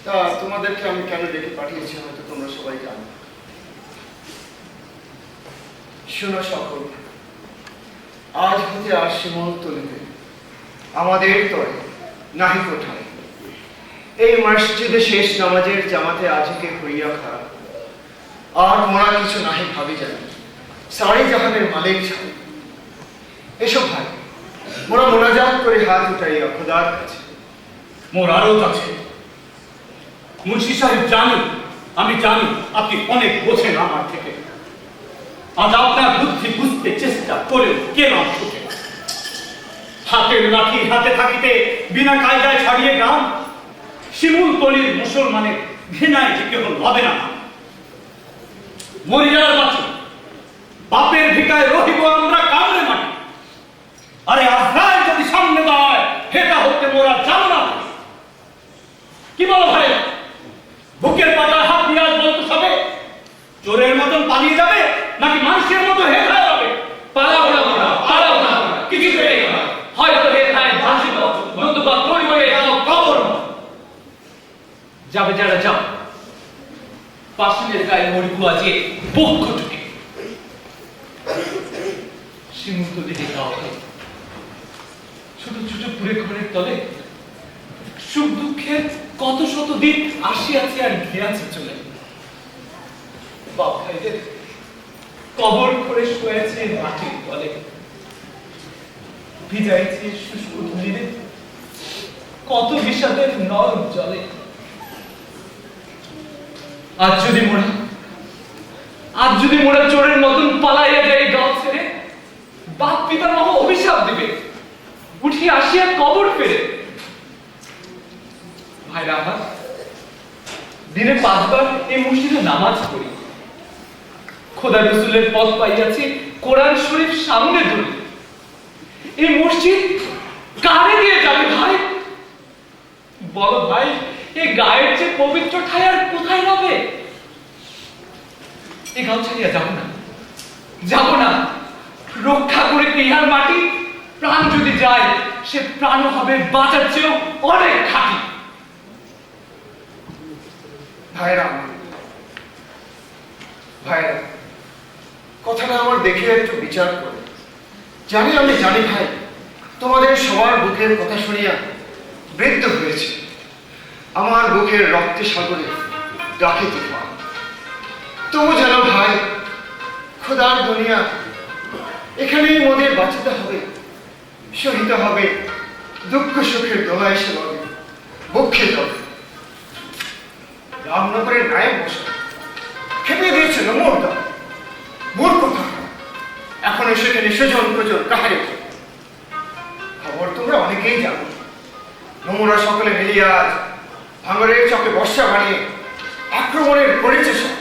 তা তোমাদেরকে আমি কেন ডেকে পাঠিয়েছি হয়তো তোমরা সবাই জানো। শোনো সকল, আজ হতে আর শিমুলতলিতে আমাদের তরে নাহি কোঠায় এই মসজিদে শেষ নামাজের জামাতে আজকে হইয়া খারাপ আর মোরা কিছু নাহি ভাবি জানি সারি জাহানের মালিক ছাড়ে। এসব ভাই মোরা মোনাজাত করে হাত উঠাইয়া খোদার কাছে মোর আরো কাছে মুন্সি সাহেব আমি জানি আপনি অনেক বোঝেন আমার থেকে আজ আপনার বুদ্ধি বুঝতে চেষ্টা করেও কেন ছুটে হাতের লাঠি হাতে থাকিতে বিনা কায়দায় ছাড়িয়ে গ্রাম শিমুলতলির মুসলমানের ঘৃণায় যে কেবল হবে না মরিয়ার বাঁচো বাপের ভিকায় রহিব আমরা কামড়ে মাটি আরে আজরাইল যদি সামনে দাঁড়ায় হেটা হতে মোরা যাব না কি বলো ভাই বুকের পাতায় হাত দিয়ে আজ বলতো সবে চোরের মতন পালিয়ে যাবে নাকি মানুষের মতো হেঁটে যাবে পালাবো না কিছু হয়তো হেঁটায় ভাসিব নতুবা পরিবারে কবর যাবে যারা যাও পাশিলের গায়ে মরিবু আছে পক্ষ টুকে শিমুলতলি গাও ছোট ছোট পুরে ঘরের তলে সুখ দুঃখের কত শত দিন আসিয়াছে আর গিয়াছে চলে বাপ ভাইদের কবর করে শুয়েছে মাটির তলে ভিজাইছে শুষ্ক ধুলিতে কত বিষাদের নরম জলে আজ যদি মোরা চোরের মতন পালাইয়া যাই গাঁও ছেড়ে বাপ পিতামহ অভিশাপ দিবে উঠিয়ে আসিয়া কবর ফেরে ভাইরা আমার দিনে 5 বার এই মসজিদে নামাজ পড়ি খোদা রসুলের পথ পাইয়াছি কোরআন শরীফ সামনে ধরি এই মসজিদ কারে দিয়ে যাবে ভাই বলো ভাই এই গায়ের যে পবিত্র ঠাই আর কোথায় হবে এই গাঁও ছাড়িয়া যাব না রক্ষা করে ইহার মাটি প্রাণ যদি যায় সে প্রাণ হবে বাঁচার চেয়েও অনেক খাঁটি ভাইরা আমার, ভাইরা, কথাটা আমার দেখে একটু বিচার করে। আমি জানি ভাই, তোমাদের সবার বুকের কথা শুনিয়া বৃদ্ধ হয়েছে। আমার বুকের রক্তে সাগরে ডাকে তুফান। তবু যেন ভাই, খোদার দুনিয়া, এখানেই মোদের বাঁচিতে হবে, সহিতে হবে দুঃখ সুখের দোলা এসে লবে, বক্ষে যাবে। রামনগরের নায়ক বসে খেপে দিয়েছে নমর দা, মোর কথা এখন সেখানে সুজন প্রজন কাহারে খবর তোমরা অনেকেই জানো। নোংরা সকলে মিলিয়ে আজ ভাঙরের চকে বর্ষা বানিয়ে আক্রমণের করেছে সব।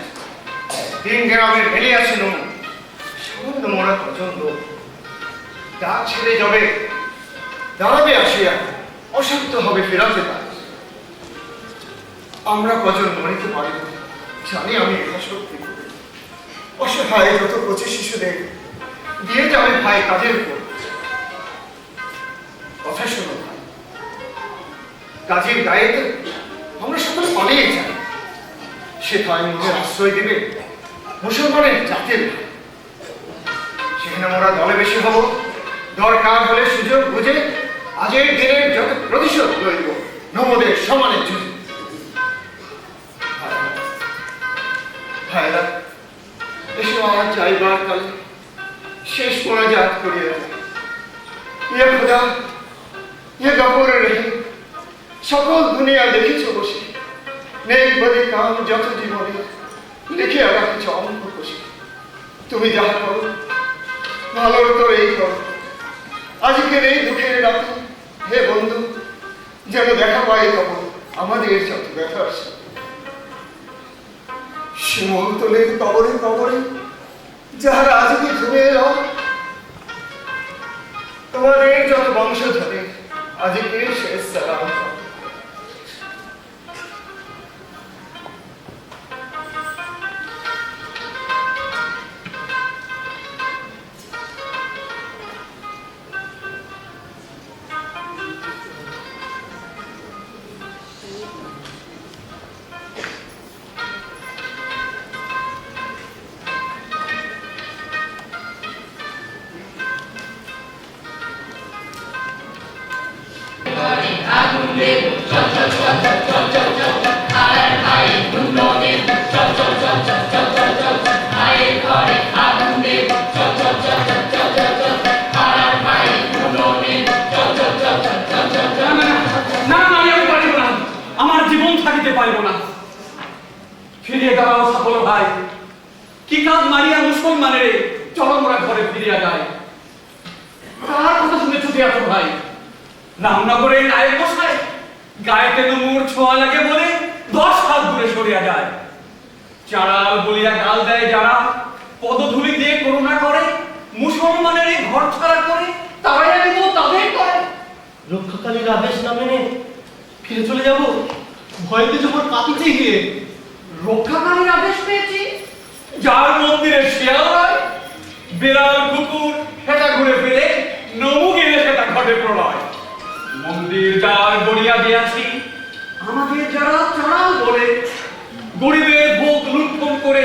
তিন গ্রামের মেলে আছে নোম, সামান্য মোরা কজন লোক ডাক ছেড়ে যাবে, দাঁড়াবে আসিয়া, অশক্ত হবে ফেরাতে পারে। আমরা কজন মরিতে পারি জানি আমি শক্তি করে। অসহায় যত কচি শিশুদের দিয়ে যাবে ভাই কাজের উপর। কথা শোনো ভাই, কাজের গায়েতে আমরা সকলে পালিয়ে যাই, সেথায় নিজের আশ্রয় দেবে মুসলমানের জাতের ভাই। সেখানে আমরা দলে বেশি হব, দরকার হলে সুযোগ বুঝে আজের দিনের যত প্রতিশোধ লইব নবদের সমানের যুদ্ধে। ভাইরা, এসো আজ যাইবার কালে শেষ মোনাজাত করিয়া যায়। ইয়ে খোদা, ইয়ে গফর রহিম, সকল দুনিয়া দেখেছ বসে, নেই বলে কাম যত জীবনে লিখে রাখিছ অঙ্ক বসে। তুমি যাহা করো ভালোর করেই করো। আজকের এই দুঃখের রাতে হে বন্ধু, যেন দেখা পাই তখন আমাদের যত ব্যথার সাথে। শিমলতলের কবরে কবরে যাহারা আজকে ঘুমে এলো, তোমাদের যত বংশ ধরে আজকে শেষ সালাম। আমার জীবন থাকিতে পারিব না। ফিরিয়ে দাঁড়াও সকল ভাই, কি কাজ মারিয়া মুসলমানের চরমরা ঘরে ফিরিয়া যায়। কার কথা শুনে ছুটে আসো ভাই? রামনগরের নায়ক বসায় গায়েতে নমুর ছোঁয়া লাগে বলে 10 হাত দূরে সরিয়া যায়। চাড়াল বলিয়া গাল দেয় যারা, পদধূলি দিয়ে করুণা করে, মুসলমানের এই ঘর ছাড়া করে, তারাই আনিব তাদের করে। রক্ষাকালীর আদেশ না মেনে ফিরে চলে যাব, ভয়তে যখন কাঁপিতে গিয়ে। রক্ষাকালীর আদেশ পেয়েছি, যার মন্দিরে শিয়াল নয়, বিড়াল কুকুর সেটা ঘুরে ফিরে, নমু গেলে সেটা ঘটে প্রলয়। মন্দির যার গড়িয়া দিয়াছি, আমাদের যারা চাড়াল বলে, গরিবের ভোগ লুণ্ঠন করে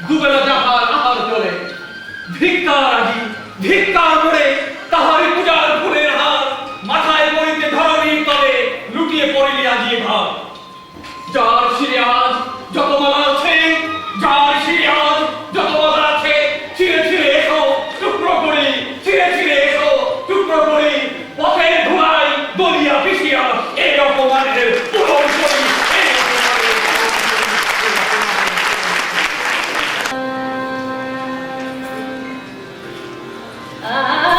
দুবেলা যাহার আহার চলে। ধিক্কার আজি, ধিক্কার করে তাহারি পূজার ফুলের হার, মাথায় পড়িতে ধরণীর তলে লুটিয়ে পড়িলি আজি ভাব। যার শিরে আজ যত মালা আছে, যার শিরে আজ যত মালা আছে, ছিঁড়ে ছিঁড়ে এসো টুকরো করি, ছিঁড়ে ছিঁড়ে এসো টুকরো করি, পথের ধুলায় দলিয়া পিছিয়া এই অপমানের পূরণ করি। Ah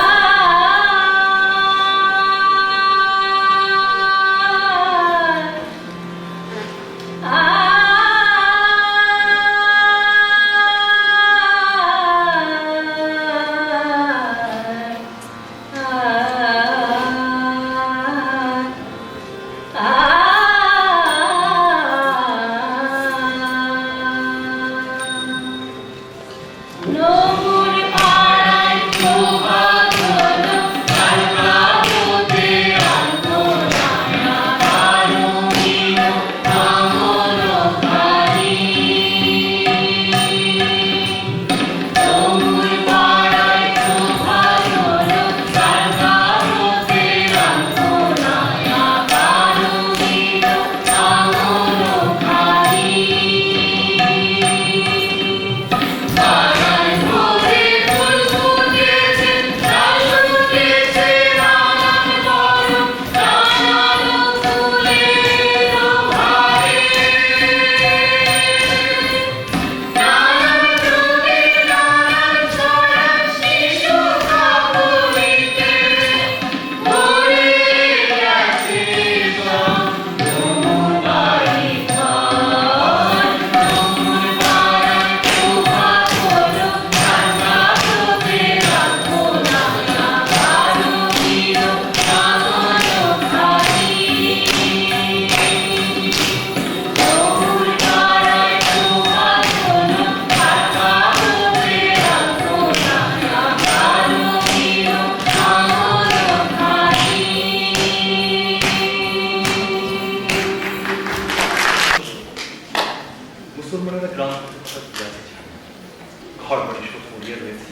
ঘর বাড়ি সব পড়িয়া রয়েছে,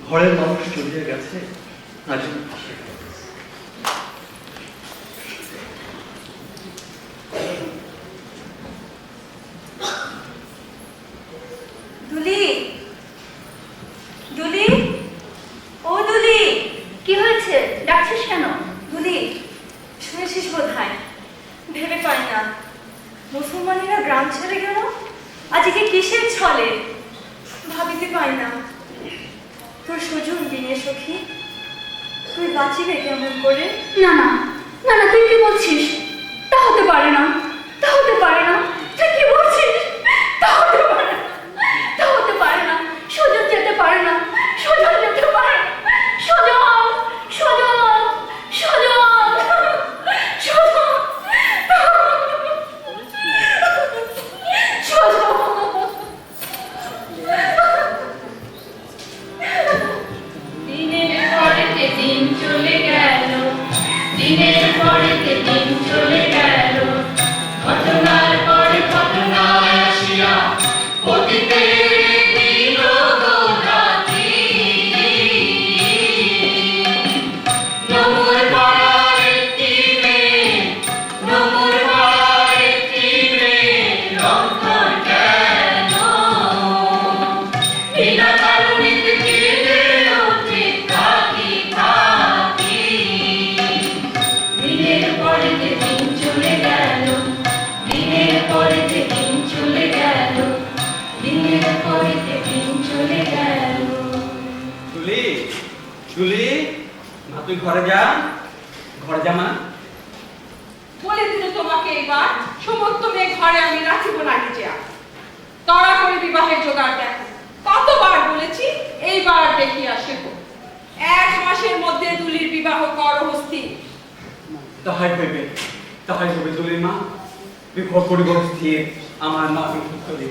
ঘরের মানুষ চলিয়া গেছে, আজ পাশে দুলি, দুলি, ও দুলি, কি হয়েছে? ডাকছিস কেন? দুলি, শুনেছিস বোধহয়? ভেবে পাই না, মুসলমানেরা গ্রাম ছেড়ে গেল, আজকে কিসের ছলে ভাবিতে পাই না। তোর সুজন দিনে সখী, তুই বাঁচিবে কেমন করে? না না না না, তুই কি বলছিস? তা হতে পারে না, তা হতে পারে না। তুই কি বলছিস? তা হতে পারে না, তা হতে পারে না। সুজন যেতে পারে না, সুজন যেতে পারে না। সুজন, সুজন, সুজন, সুজন, সুজন। দিনের পরেতে দিন চলে গেল, দিনের পরেতে দিন চলে গেল, ঘটনার পরে ঘটনায় আসিয়া অতীতের বিরোধ রাতি। নমুর পাড়ার একটি মেয়ে, নমুর পাড়ার একটি মেয়ে রংধর কেন বিনা কারণিতে কেঁদে ওঠে থাকি থাকি। দিনের পরেতে দিন চলে গেল, দিনের পরেতে দিন চলে গেল, দিনের পরেতে দিন চলে গেল। তুলি, তুলি, মা তুই ঘরে যা, ঘরে যা মা। বলে দিল তোমাকে এবার সমস্ত মেয়ে ঘরে আমি রাখিব না নিজে। তড়া করে বিবাহের জোগাড় দেখো। কতবার বলেছি, এইবার দেখিয়া শেখো। 1 মাসের মধ্যে দুলির বিবাহ করো স্থির। তাহাই হইবে, তাহাই হইবে তুলির মা। তুই ঘর পরিবার স্থির, আমার মা তুলি।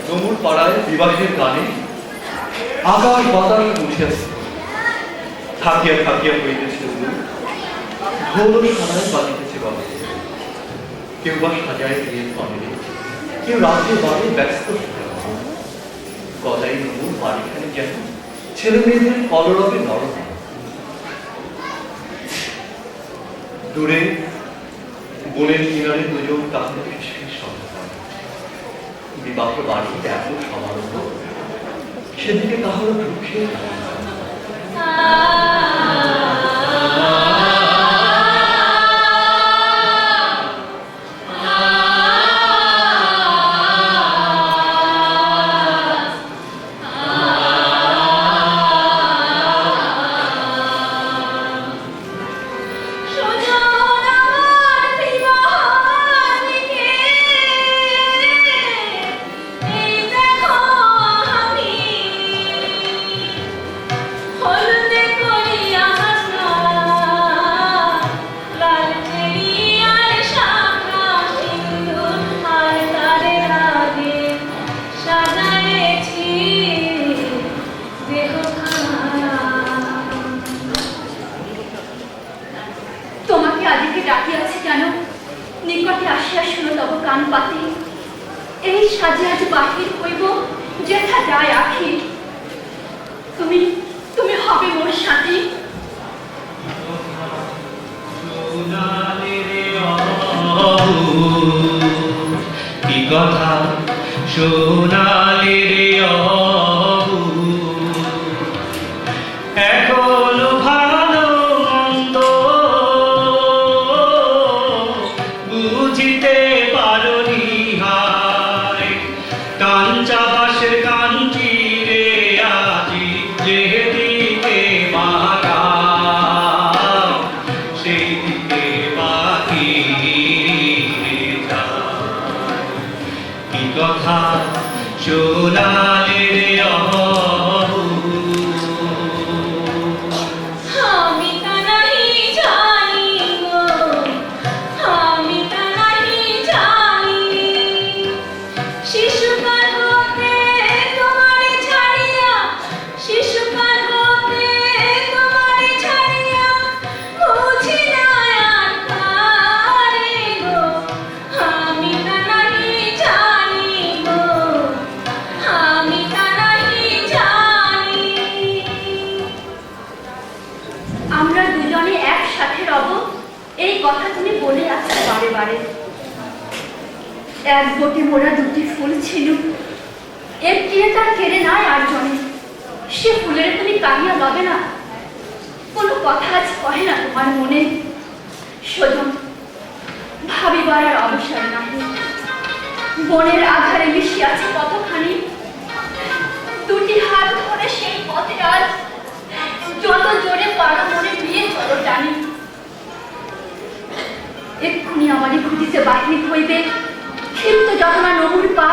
নমুর পাড়ায় বিবাহের গানে আকাশ বাতাস উঠিয়াছে, থাকিয়া থাকিয়া হইতেছে ঢোল সাজায় বাজিতেছে গলে। কেউ বা সাজায় বিয়ের পানে, কেউ রাতে বাড়ি ব্যস্ত। গজাই নমুর বাড়িখানে যেন ছেলে মেয়েদের কলরবে নরম। দূরে বনের কিনারে দুজন তাহলে ফিসফিস শব্দ করে। বিবাহ বাড়িতে এত সমারোহ, সেদিকে তাহলে ঢুকে ডাকিয়াছি কেন? নিকটে আসিয়া শুনো তব কান পাতি। এই সাজে আজ বাহির হইব যেথা যায় আখি। তুমি তুমি হবে মোর সাথী। কি কথা সোনালি রে এখনো ভালো মন্দ বুঝিতে পারি হায় কাঞ্চা বাসের কাঞ্চি রে আজি যেদিকে বাঁকা সেই দিকে বাকি কি কথা সোনালি রে আমি তা নাহি জানি গো, আমি তা নাহি জানি। শিশুকাল হতে তোমারে ছাড়িয়া, শিশুকাল হতে তোমারে ছাড়িয়া বুঝি না আর কারে গো। আমি তা নাহি জানি গো, আমি তা নাহি জানি। আমরা দুজনে একসাথে রব এই কথা তুমি বলে আছো বারে বারে। এক গোটে মোরা দুটি ফুল ছিল, একটি তার কেড়ে নাই আর জনে। সে ফুলের তুমি কাহিয়া লবে না, কোনো কথা আজ কহে না তোমার মনে। সজন ভাবিবার আর অবসর নাহি, বনের আধারে মিশে আছে কতখানি। দুটি হাত ধরে সেই পথে আজ যত জোরে পারো মনে নিয়ে চলো জানি। এক্ষুনি আমারই খুঁটিতে বাহির হইবে ক্ষিপ্ত যতনা নমুর পা।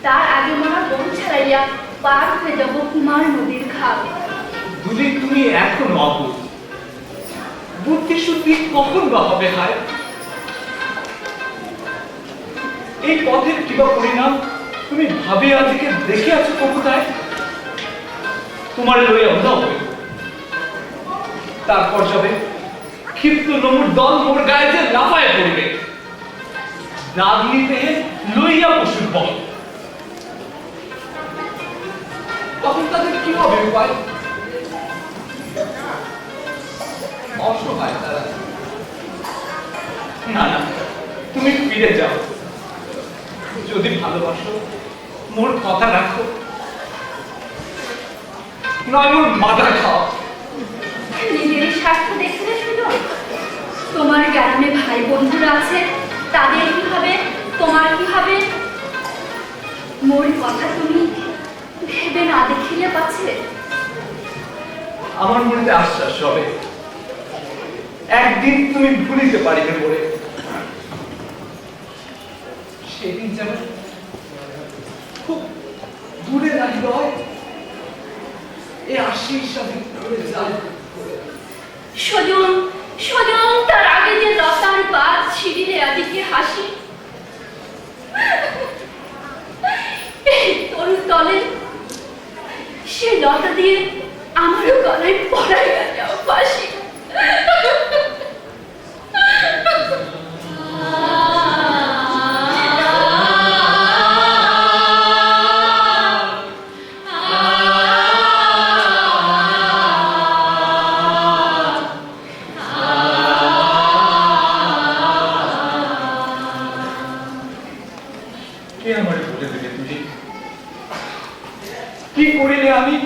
তার আগে মোরা বন ছাড়াইয়া পার হয়ে যাব কুমার নদীর ঘাট। দুলি তুমি এখন অবুঝ, বুদ্ধি শুদ্ধি কখন বা হবে হায়? এই পথের কিবা পরিণাম তুমি ভাবে আজকে দেখে আছো কবুতায়? তোমার লইয়া উদাও হইব, তারপর যাবে ক্ষিপ্ত নমুর দল মোর গায়ে যে লাফায় পড়বে। নাগিনীতে লইয়া পশুর বল, তখন তাদের কি হবে উপায়? অসহায় তারা। না না, তুমি ফিরে যাও। যদি ভালোবাসো মোর কথা রাখো, নয় মোর মাথা খাও। নিজের স্বার্থ দেখলে শুধু তোমার গ্রামে ভাই বন্ধুরা আছে, তাদের কি হবে, তোমার কি হবে? মোর কথা তুমি ভেবে না দেখিলে পাচ্ছে। আমার মনে আশ্বাস হবে একদিন তুমি ভুলিতে পারিবে বলে। সেদিন যেন খুব দূরে নাহি হয়, এ আশিস আমি করে যাই। সজন সজন তার আগে যে লতার পাত ছিঁড়িলে আদিকে হাসি। এই তরুণ তলে সে লতা দিয়ে আমারও গলায় পড়াই যাও ফাঁসি। কে আমার বলে দিলে তুমি? কি করিলে আমি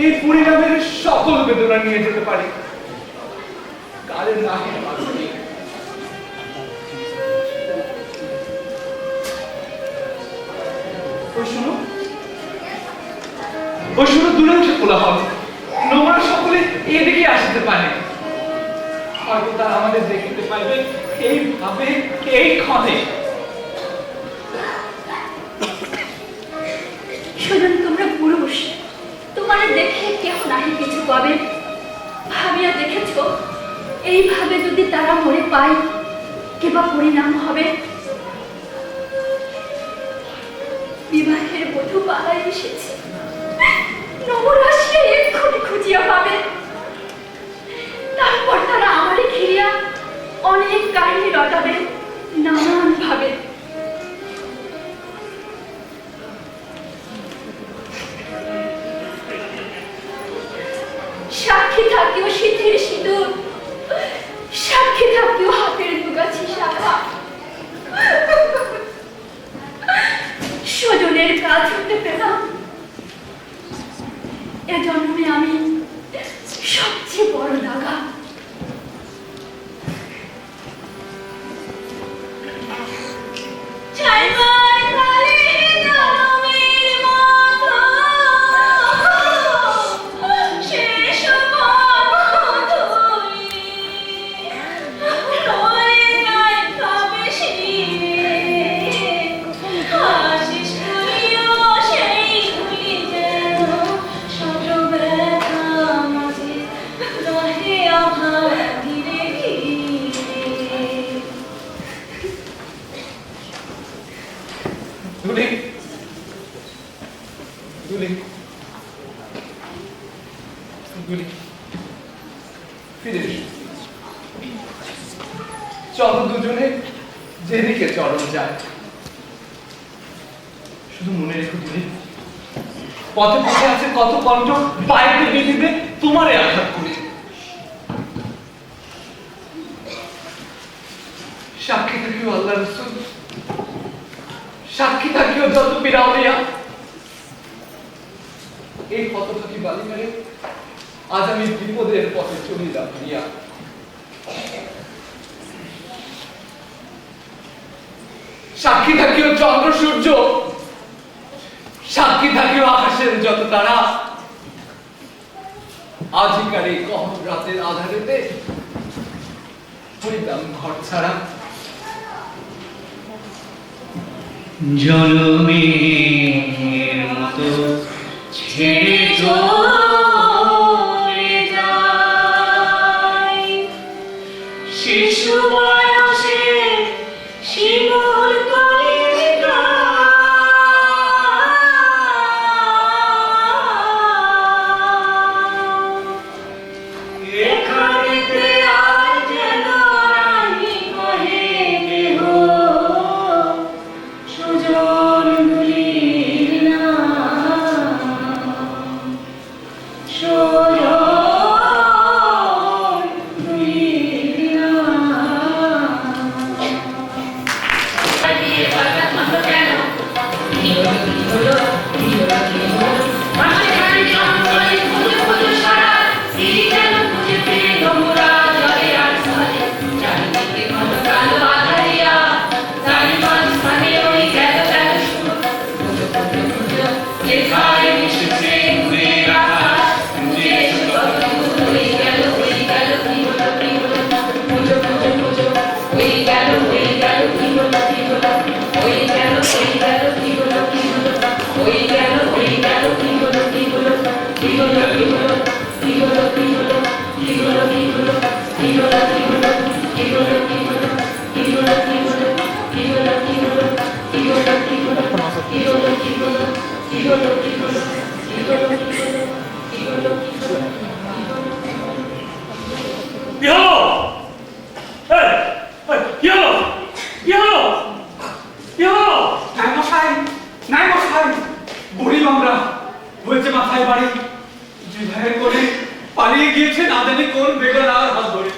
এই পরিণামের সকল বেদনা নিয়ে যেতে পারি? কালের নাহি পারি। ওই শুনো দূরে উঠে কোলাহল, নোংরা সকলে এদিকে আসতে পারে। হয়তো তারা আমাদের দেখিতে পাইবে এইভাবে এই ক্ষণে। সুজন তোমরা পুরুষ, তোমার দেখে কেউ নাহি কিছু পাবে। ভাবিয়া দেখেছ এইভাবে যদি তারা মরে পায় কিবা পরিণাম হবে? বিবাহের বধূ পালাই এসেছে, নমর আসিয়া এক্ষুনি খুঁজিয়া পাবে। তারপর তারা আমারে ঘিরিয়া অনেক কাহিনী রটাবে নানান ভাবে। চলো দুজনে যেদিকে চরণ যায়। শুধু মনে রেখো দিদি, পথে পথে আছে কত কণ্ঠ পায়েতে বিধিবে তোমারে আঘাত করে। সাক্ষী থাকিও আল্লাহ রসুল, সাক্ষী থাকিও যত পিরাউলিয়া। এই হতভাগী বালিকারে আজ আমি বিপদের পথে চলিলাম নিয়া। সাক্ষী থাকিও চন্দ্র সূর্য, সাক্ষী থাকিও আকাশের যত তারা। আজিকার এই কহর রাতের আধারেতে হইতাম ঘর ছাড়া। জনমের মতো ছেড়ে চলে যায় শিশু বয়সে শিমুল কলির এখানেতে আর যেন রানী কহে দেহ সুজন গুলির নাম, সুজন গুলির গরিব আমরা, হয়েছে মাথায় বাড়ি। যে ভাইয়ের করে পালিয়ে গিয়েছে না জানি কোন বেগানার হাত ধরে।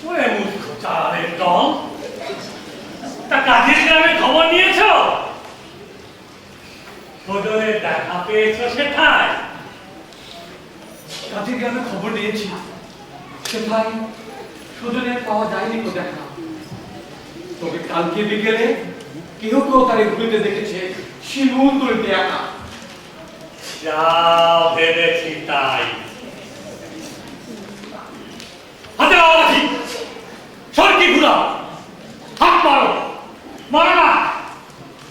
ওরে মূর্খ চালের দল, তা কাজের গ্রামে খবর নিয়েছ? সদরে দেখা পেয়েছ সেটাই? কাজের গ্রামে খবর নিয়েছি, সেটাই সুজনের পাওয়া যায়নি তো দেখা। তবে কালকে বিকেলে কেউ কেউ তারে ঘুরিতে দেখেছে শিমুল তুলতে একা। যা ভেবেছি তাই। হাতে আওয়াজি সরকি ঘুরা, হাত মারো, মারো না।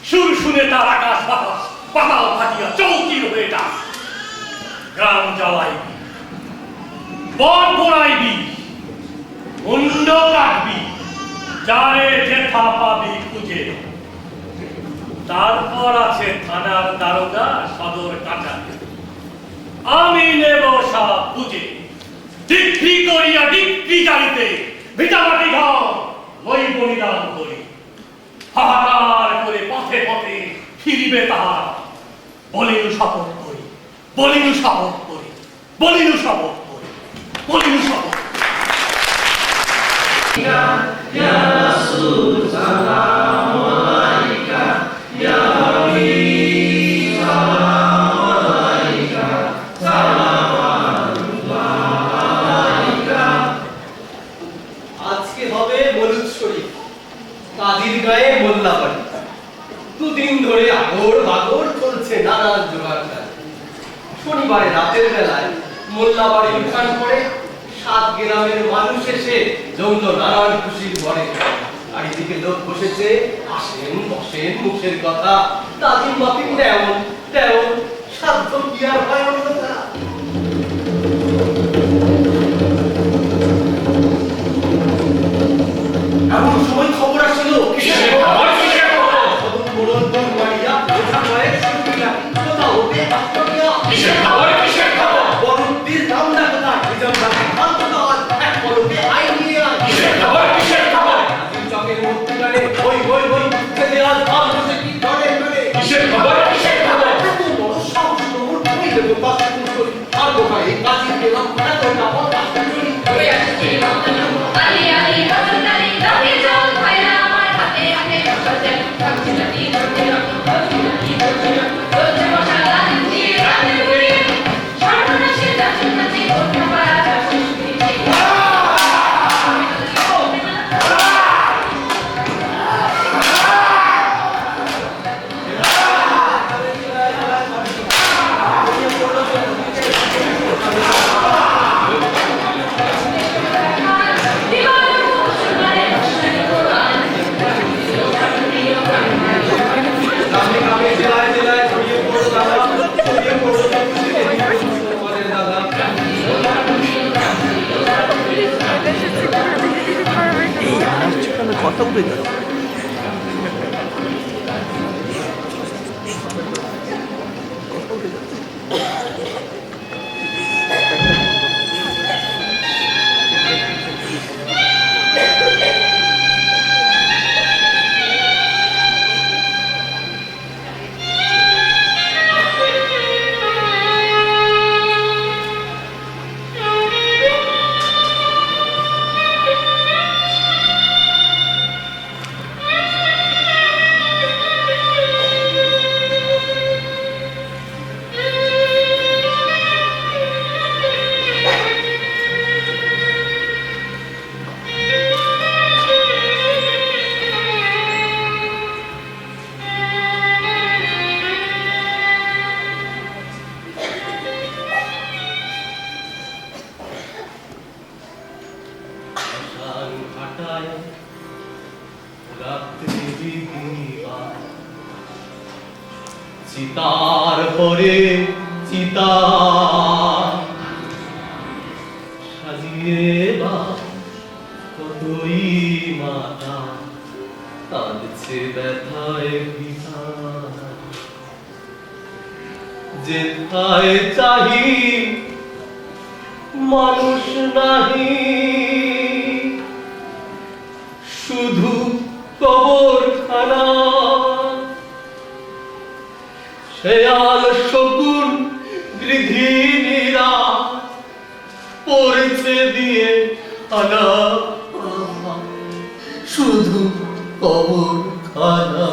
সুর শুনে তার আকাশ বাতাস পাতাল ফাটিয়া চৌকির হয়ে যা। গ্রাম জ্বালাইবি, বন পোড়াইবি, মুন্ড কাটবি, যারে যেথা পাবি খুঁজে। তারপর আছে থানার দারোগা, সদর কাটারি। আমি নেব সব বুঝে, ডিক্রি করিয়া ডিক্রি জানিতে ভিটামাটি ঘর লই বলিদান করি। হাহাকার করে পথে পথে ফিরিবে তাহারা। বলিনু শপথ করি, বলিনু শপথ করি, বলিনু শপথ করি, বলিনু শপথ। আজকে হবে মলুদ শরীফ, কাদির গায়ে মোল্লা বাড়ি। দুদিন ধরে আগর বাগর চলছে নানান জোগাড়। শনিবারে রাতের বেলায় মোল্লা বাড়ি উঠান করে 7 গ্রামের মানুষ এসে জমল নানান খুশির ঘরে। আর এদিকে লোক বসেছে, আসেন বসেন, মুখের কথা তাজিম মাফিক তেমন তেমন, সাধ্য কি আর হয় অন্যতা। এমন সময় খবর আসছিল, কিসের খবর? কিসের খবর? মোড়ল দৌড় মারিয়া ওঠা হয়ে শুনছিলাম কোথাও ওকে আত্মনিয়া। কিসের খবর? কিসের খবর? বরুদ্দির নামটা কোথায়? নিজাম রাখে খান্ত দাওয়াত এক পলকে আইন নিয়ে আয়। কিসের খবর? কথা উঠে যাচ্ছে। চিতার পরে চিতা সাজিয়ে বা কতই মাতা কাঁদছে ব্যথায় পিতা যেথায় চাহি মানুষ নাহি শুধু কবরখানা শেয়াল শকুন গৃহিণীরা পড়েছে দিয়ে আনা শুধু কবরখানা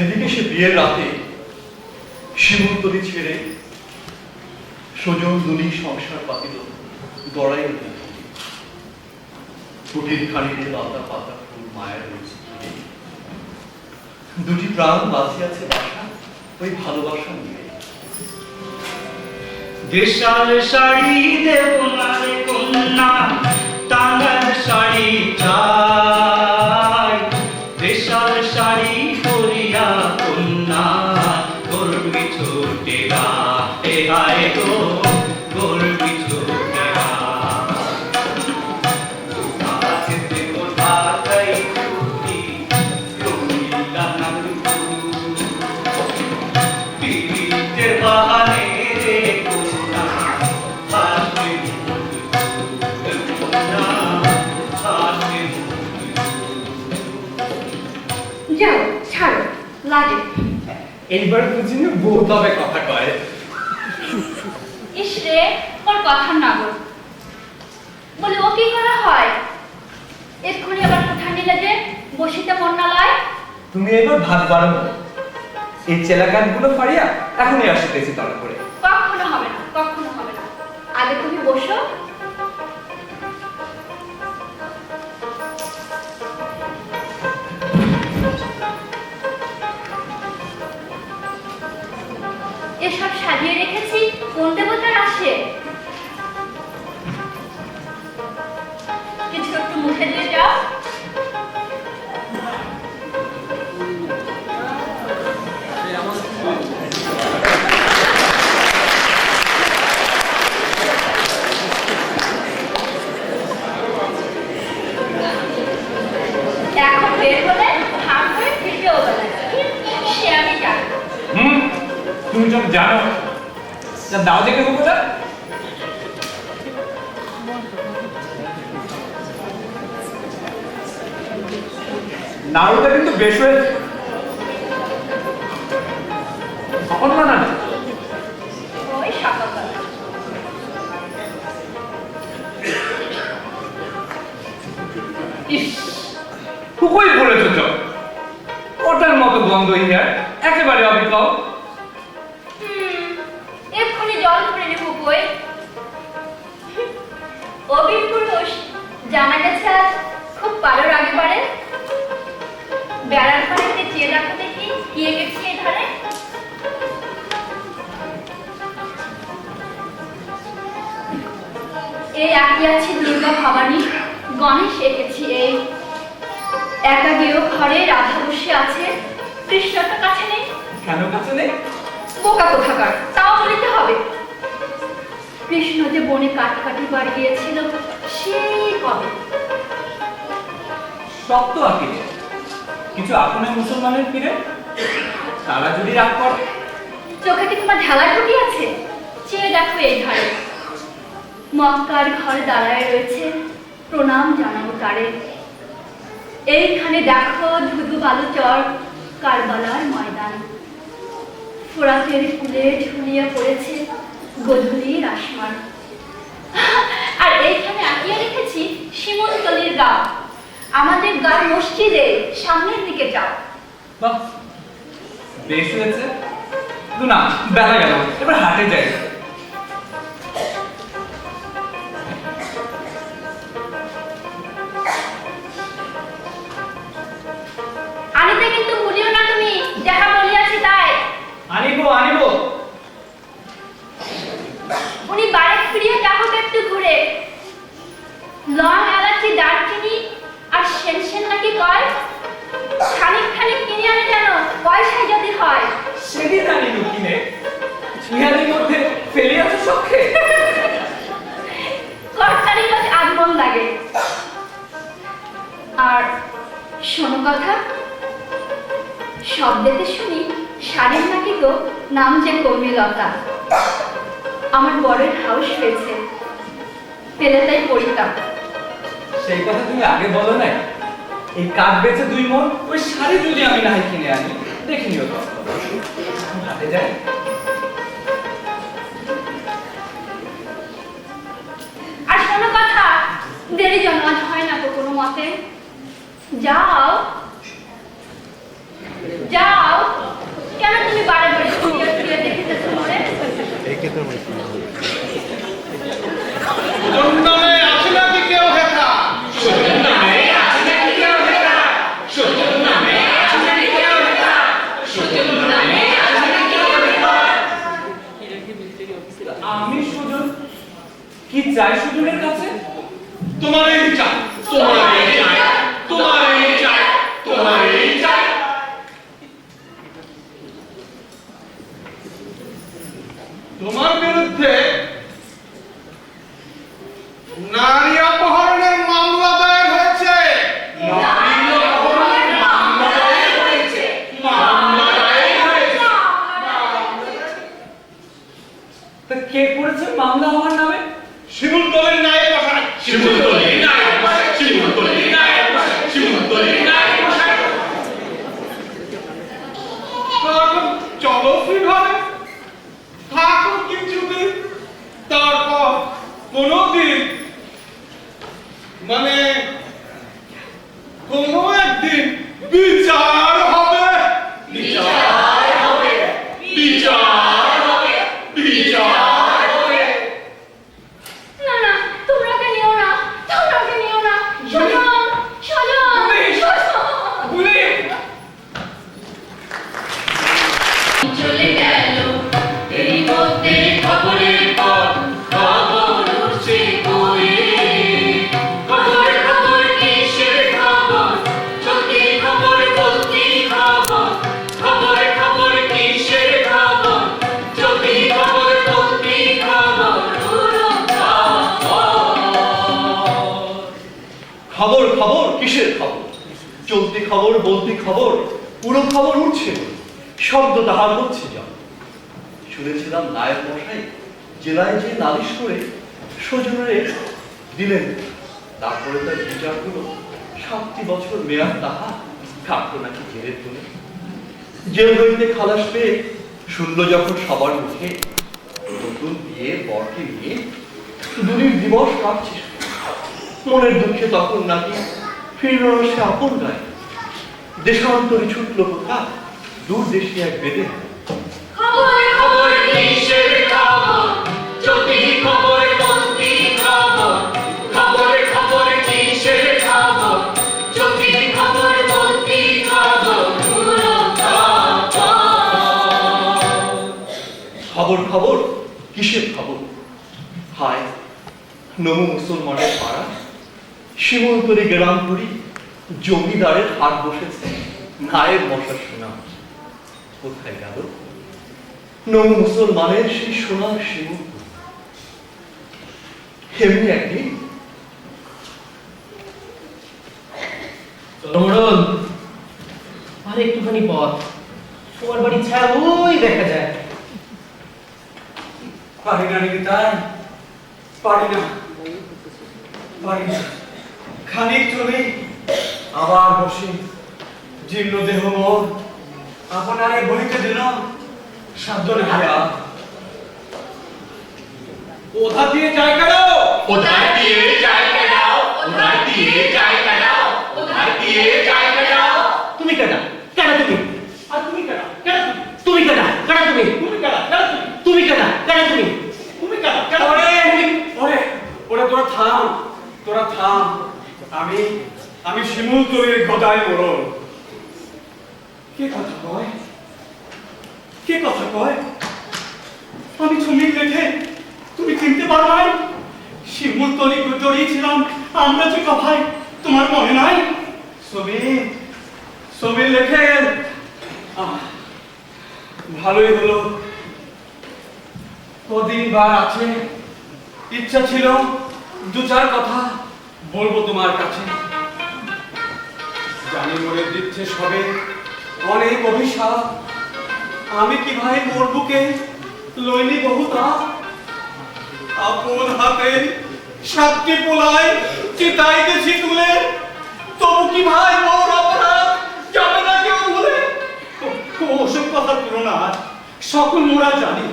এদিকে সে বিয়ের রাতে শিমুলতলি ছেড়ে সজন দুলি সংসার পাতিল গড়াই কুটির খানিতে লতা পাতা ফুল মায়ের রয়েছে দুটি প্রাণ বাঁচিয়াছে বাসা ওই ভালোবাসা নিয়ে। বিশাল শাড়ি দেব না রে কন্যা টাঙ্গার শাড়ি চাই বিশাল শাড়ি পরিয়া কন্যা গর্বি ছোটে গা এ হায় গো গর্বি ছোটে গা আজকে কোথা তাই ছুটি রঙিলা নামু বিবিতের বাহানে রে কন্যা হাসি কন্যা হাসি যাও ছাড়ো লাগে। এইবার বুঝিনি বউ তবে কথা কয় ইস রে ওর কথা না বল বলে ও কি করা হয় এক্ষুনি আবার কোথা নিলে যে বসিতে মন না লয়। তুমি এবার ভাত বাড়ো না এই চেলাগানগুলো ফাড়িয়া এখনই আসিতেছি তড়া করে কখনো হবে না কখনো হবে না আগে তুমি বসো। এসব সাজিয়ে রেখেছি কোন দেবতার আসে কিছু একটু মুখে দিয়ে যাও। এখন বের হলে হাম করে ফিরতেও বলে সে আমি জানি। তুমি সব জানো দাও দেখে কোথা নাড়ুটা কিন্তু বেশ হয়েছে অকন্যা না ওই সকালবেলা ইস খুবই বলেছ তো ওটার মতো গন্ধ ইহার একেবারে অবিকল এক্ষুনি জল করে নেব বই অবির পুরুষ জানা গেছে আজ খুব ভালো রাগে পারে বেড়ার পাড়েতে চেয়ে রাখো দেখি গণেশ এঁকেছি এই একা গৃহ ঘরে রাধা বসে আছে, কৃষ্ণটা কাছে নেই। কেন কাছে নেই? বোকা কোথাকার, তাও বলিতে হবে। কৃষ্ণ যে বনে কাটি বাড়ি গিয়েছিল সেই কবে। সব তো আঁকে কিছু আপনে মুসলমানের ফিরে, তারা যদি রাগ করে। চোখে কি তোমার ঢালা ঢুকি আছে? চেয়ে দেখো এই ধারে, মক্কার ঘর দাঁড়ায় রয়েছে, প্রণাম জানাবো তারে। এইখানে দেখো ধুধু বালু চর, কারবালার ময়দান, ফোরাতের ফুলে ঝুলিয়ে পড়েছে গধূলির আসমান। আর এইখানে আঁকিয়ে রেখেছি শিমুলতলির গাঁও, আমাদের গাঁর মসজিদে সামনের দিকে যাও। বাহ, বেশ হয়েছে। না, বেলা গেল, এবার হাটে যাই। আনিতে কিন্তু ভুলিও না তুমি, যাহা বলিয়াছি তাই। আনিব। উনি বাড়ি ফিরিয়ে চাহত একটু ঘুরে, লং এলাচি দারচিনি আর সেন নাকি কয়, খানিক কিনে আনে যেন পয়সায় যদি হয়। সেদিন আনিব কিনে, ইহাদের মধ্যে ফেলে আছে সবকে। কর্তারি কাজ আগমন লাগে। আর শোনো কথা, শব্দেতে শুনি শাড়ির নাকি তো নাম যে কর্মীলতা। আমার বরের হাউস হয়েছে, পেলে তাই পড়িতাম। সেই কথা তুমি আগে বলো না। এই কাঠ বেচে 2 মণ, ওই শাড়ি যদি আমি না কিনে আনি, দেখে নিও তো। হাটে যাই। আর শোনো কথা, দেরি যেন আজ হয় না তো কোনো মতে। যাও কেন তুমি বারে ফিরে দেখিতেছ মরে? আমি সুজন কি চাই সুজনের কাছে? তোমার এই চাই। তোমার বিরুদ্ধে নারী অপহরণের মামলা দায়ের হয়েছে। তা কে করেছে মামলা আমার নামে? শিমুলতলির নায়ক মশাই। চলো ঘরে থাকো কিছুদিন, তারপর কোনদিন মানে কোনো একদিন বিচার হবে। না, তোমরা ওকে নিও না। চলে গেল এই মধ্যে খবরের পর খবর উঠছে বইয়ে। খবর কিসের খবর, চলতি খবর বলতি খবর। খবর কিসের খবর, চলতি খবর বলতি খবর। খবর কিসের খবর, চলতি খবর বলতি খবর, পুরো খবর উঠছে, শব্দ তাহার হচ্ছে যা। শুনেছিলাম নায়ক মশাই জেলায় যে নালিশ করে সজনের দিলেন, তারপরে তার বিচার হলো 7 বছর মেয়াদ তাহা কাটল নাকি জেলের তুলে। জেল হইতে খালাস পেয়ে শুনল যখন সবার মুখে, নতুন বিয়ে বরকে নিয়ে দুদিন দিবস কাটছে। মনের দুঃখে তখন নাকি ফিরল সে আপন গায়ে। দেশান্তরে ছুটল কোথা দূর দেশে এক বেদে। খবর কিসের খবর, চলতি খবর বলতি খবর। খবর কিসের খবর, চলতি খবর বলতি খবর। খবর কিসের খবর, হায় নমু মুসলমানের পাড়া, শিমুলতলি গ্রাম করি জমিদারের হাট বসেছে, নায়েব মশার সোনা কোথায় গেল নৌ মুসলমানের সেই সোনার শিমুল? এমনি একদিন চন্দ্রমোড়ল, আর একটুখানি পথ, তোমার বাড়ির ছায়া ওই দেখা যায়। পারি না নাকি তাই? পারি না, পারি না। খানিক চলে আবার বসে জীর্ণ দেহ মোর আপনারে বলিতে দিল সাধ্য নাকি আর। কোথা দিয়ে যায় কেন? কোথায় দিয়ে যায় কেন? কোথায় দিয়ে যায় কেন? কোথায় দিয়ে যায় কেন? তুমি কেনা কেনা তুমি, আর তুমি কেন? কেন তুমি কেনা কেনা তুমি, তুমি কেন? কেন তুমি কেনা কেনা তুমি, তুমি কেন? কেন? ওরে ওরে ওরে, তোরা থাম, তোরা থাম। আমি শিমুলতলির গদাই মোড়ল। কে কথা কয়? কে কথা কয়? আমি শ্রমিক রেখে তুমি চিনতে পারো নাই? শিমুলতলি জড়িয়েছিলাম আমরা যে ভাই, তোমার মনে নাই? শ্রমিক শ্রমিক লেখে ভালোই হলো, কদিন বার আছে, ইচ্ছা ছিল দু চার কথা বলবো তোমার কাছে। জানি মরে দিচ্ছে সবে অনেক অভিশাপ, আমি কি ভাই মোর বুকে লইনি বহুতা, আপন হাতে 7টি পোলাই চিতাই গেছি তুলে, তবু কি ভাই মোর অপরাধ যাবে না কেউ ভুলে? ওসব কথা তুলো না, সকল মোরা জানি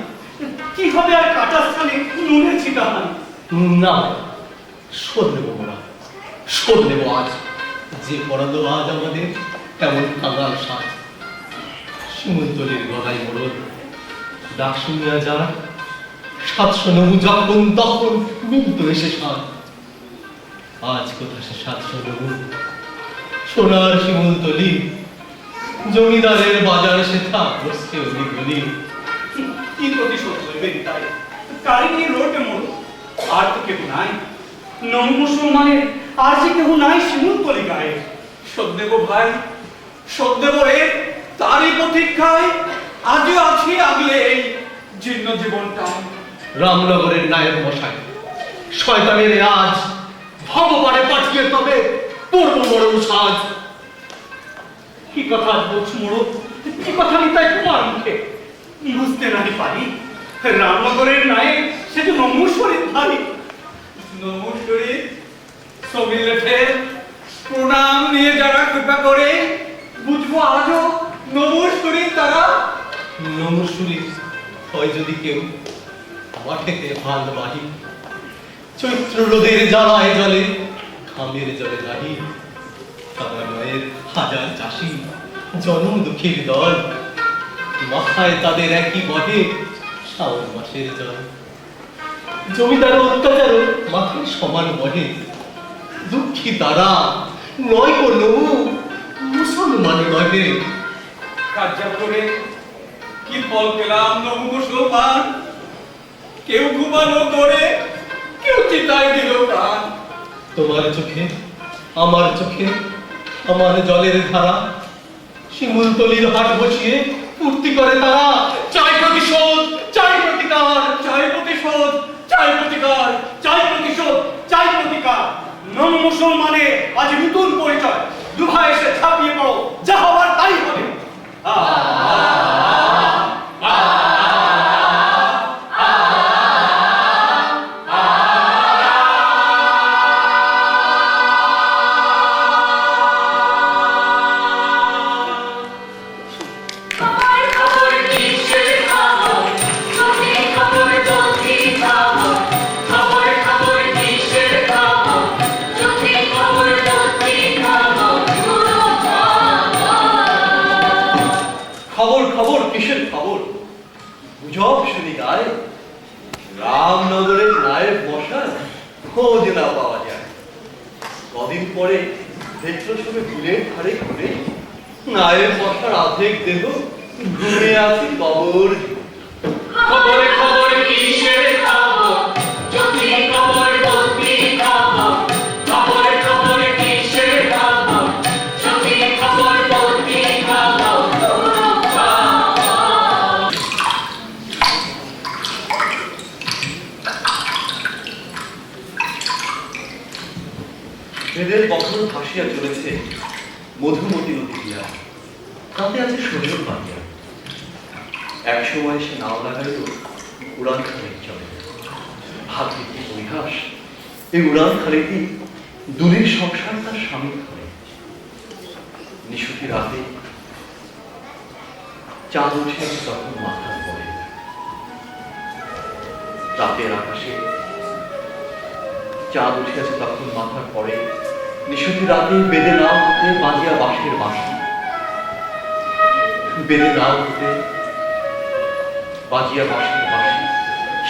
কিভাবে আর কাটা স্থানে নুনে ছিটান। না শোধ নেবো মোরা, শোধ নেবো আজ। যে পড়ালো আজ আমাদের তেমন কাঙাল সাজ। শিমুলতলির গলায় মোড়ল ডাক শুনিয়া যা, 700 নবু যখন তখন মিলত এসে সাজ। আজ কোথা সে 700 নবু, সোনার শিমুলতলি জমিদারের বাজার সেথা বসছে অলিগলি। কি প্রতিশোধ লইবেন তাই? কারি কি রোটে মোর আর তো কেউ নাই, নৌ মুসলমানের আর যে কেউ নাই শিমুলতলি গায়ে। শোধ দেব ভাই, শোধ দেব রে, তারই প্রতীক্ষায় আজও আছি আগলে এই জীর্ণ জীবনটা। রামনগরের নায়েব মশাই শয়তানের আজ ভগবানে পাঠিয়ে তবে পূর্ব মরণ সাজ। কি কথা বলছ মোড়ো, কি কথা নিতাই তোমার মুখে? বুঝতে নাই পারি রামনগরের নায়েব সে তো নমস্বরী ভাই। নমস্বরী ছবি লেখে প্রণাম নিয়ে যারা কৃপা করে, বুঝবো আজও নমস্বরী তারা। নমস্বরী হয় যদি কেউ মাঠেতে ভালবাহি, চৈত্র রোদের জ্বালায় জলে ঘামের জলে দাহি। তারা নয়ের হাজার চাষি জনম দুঃখীর দল, মাথায় তাদের একই বহে শ্রাবণ মাসের জল। জমিদার অত্যাচার মাথায় সমান বহে, দুঃখী তারা নয় কোনো মুসলমান নহে। কার্যা করে কি ফল পেলাম নবু মুসলমান? কেউ ঘুমানো করে, কেউ চিতায় দিল প্রাণ। তোমার চোখে আমার চোখে আমার জলের ধারা, শিমুলতলির হাট বসিয়ে ফুর্তি করে তারা। চাই প্রতিশোধ, চাই প্রতিকার, চাই প্রতিশোধ, চাই প্রতিকার, চাই প্রতিশোধ, চাই প্রতিকার। নম মুসলমানের আজ নতুন পরিচয়, দুভাই এসে ছাপিয়ে পড়ো, যা হওয়ার তাই হবে। খবর খবর কিসের খবর? যদি খবর বলতি খবর। খবর খবর কিসের খবর? যদি খবর বলতি খবর। পুরো খবর খবর কিসের খবর? গুজব শুনি গায়ে, রামনগরের নায়েব মশার খোঁজ না পাওয়া যায়। কদিন পরে দেখলো সবে বিলের ধারে ঘুরে নায়েব মশার আধেক দেহ ঘুরে আসি কবর। খবর খবর কিসের খবর? যদি খবর বলতি খবর। খবর খবর মধুমতি নদী দিয়া, তাতে আছে সজল বাদিয়া। এক সময় সে নাও লাগাইল উড়ান খালের চলে। ভাবি কি পরিহাস, এই উড়ান খালেটি দুলির সংসার তার স্বামী ঘরে। নিশুতি রাতে চাঁদ উঠে আছে তখন মাথার পরে। রাতের আকাশে চাঁদ উঠে আছে তখন মাথার পরে। নিশুতি রাতে বেদে নাও হতে বাজিয়া বাঁশের বাঁশি, বেদে নাও হতে বাজিয়া বাঁশের বাঁশি।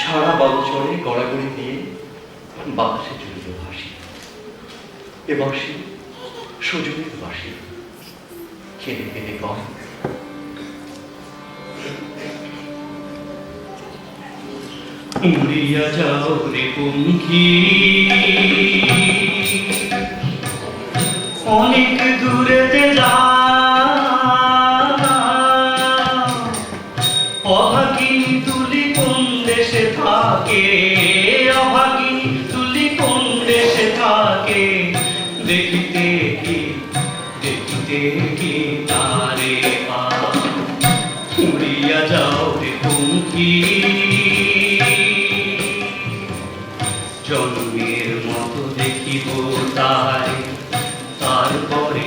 সারা বালুচরে গড়াগড়ি দিয়ে বাতাসে চলিল ভাসি। এ বাঁশি সজনের বাঁশি, কেঁদে কেঁদে কম উড়িয়া যাও রে পঙ্খী, অনেক দূরেতে যাও। অভাগিনী তুলি কোন দেশে থাকে, অভাগিনী তুলি কোন দেশে থাকে। দেখিতে কি তারে পা। উড়িয়া যাও রে পঙ্খী, জন্মের মতো দেখিব তাই, তারপরে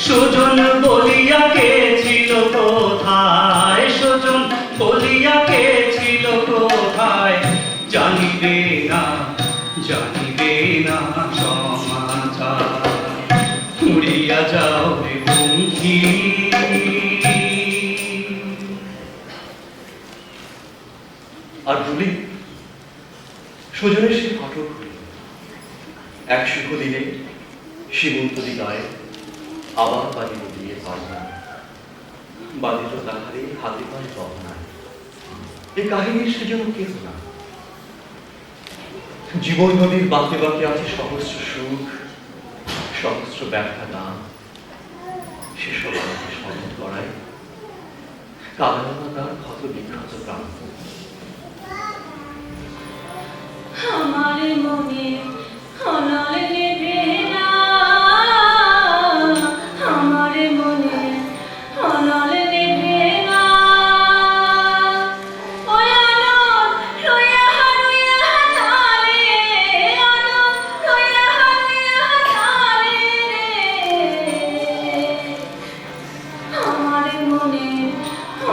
সুজন বলিয়া কে ছিল কোথায়, সুজন বলিয়া কে ছিল কোথায়। জানিবে না সমাচার। উড়িয়া যাও রে পঙ্খী। আর দুলি সজনের সে ফাটক হইল। এক শুভ দিনে সীমন্তদি গায়ে আবার বাজিল দিয়ে বাজনা। বাজিল তাহারে হাতে পায়ে গহনায়। এ কাহিনীর সেজন্য কেহ না। জীবন নদীর বাঁকে বাঁকে আছে সহস্র সুখ, সহস্র ব্যাখ্যা গান। সেসব আমাকে স্মরণ করায় কাদানা তার ক্ষত বিখ্যাত প্রাণ। আমার মনে অনল নেভে না, আমার মনে অনল নেভে না। ওই আনল রইয়া তারে, আনল রইয়া তারে রে। আমার মনে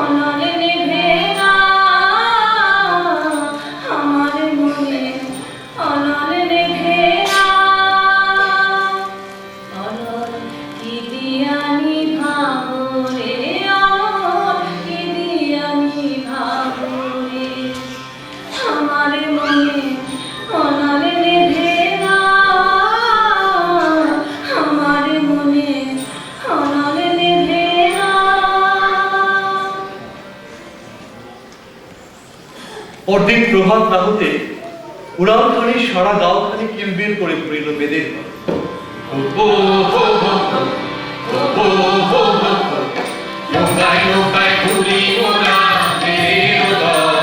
অনল নেভে না, আমার মনে অনল নেভে না। অনল কি দিয়া নিভাবো রে, অনল কি দিয়া নিভাবো রে। আমার মনে অনল নেভে না, আমার মনে অনল নেভে না। পরদিন প্রভাত না হতে উড়ানখানি সারা গাঁওখানি কিলবিল করে পড়িল বেদের ঘরে। নৌকায় নৌকায় ঘুরি মোরা বেদের দল।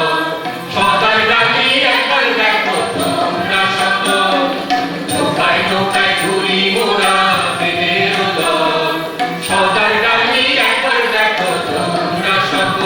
সদাই ডাকি একবার দেখো তোমরা শত। নৌকায় নৌকায় ঘুরি মোরা বেদের দল। সদাই ডাকি একবার দেখো তোমরা শত।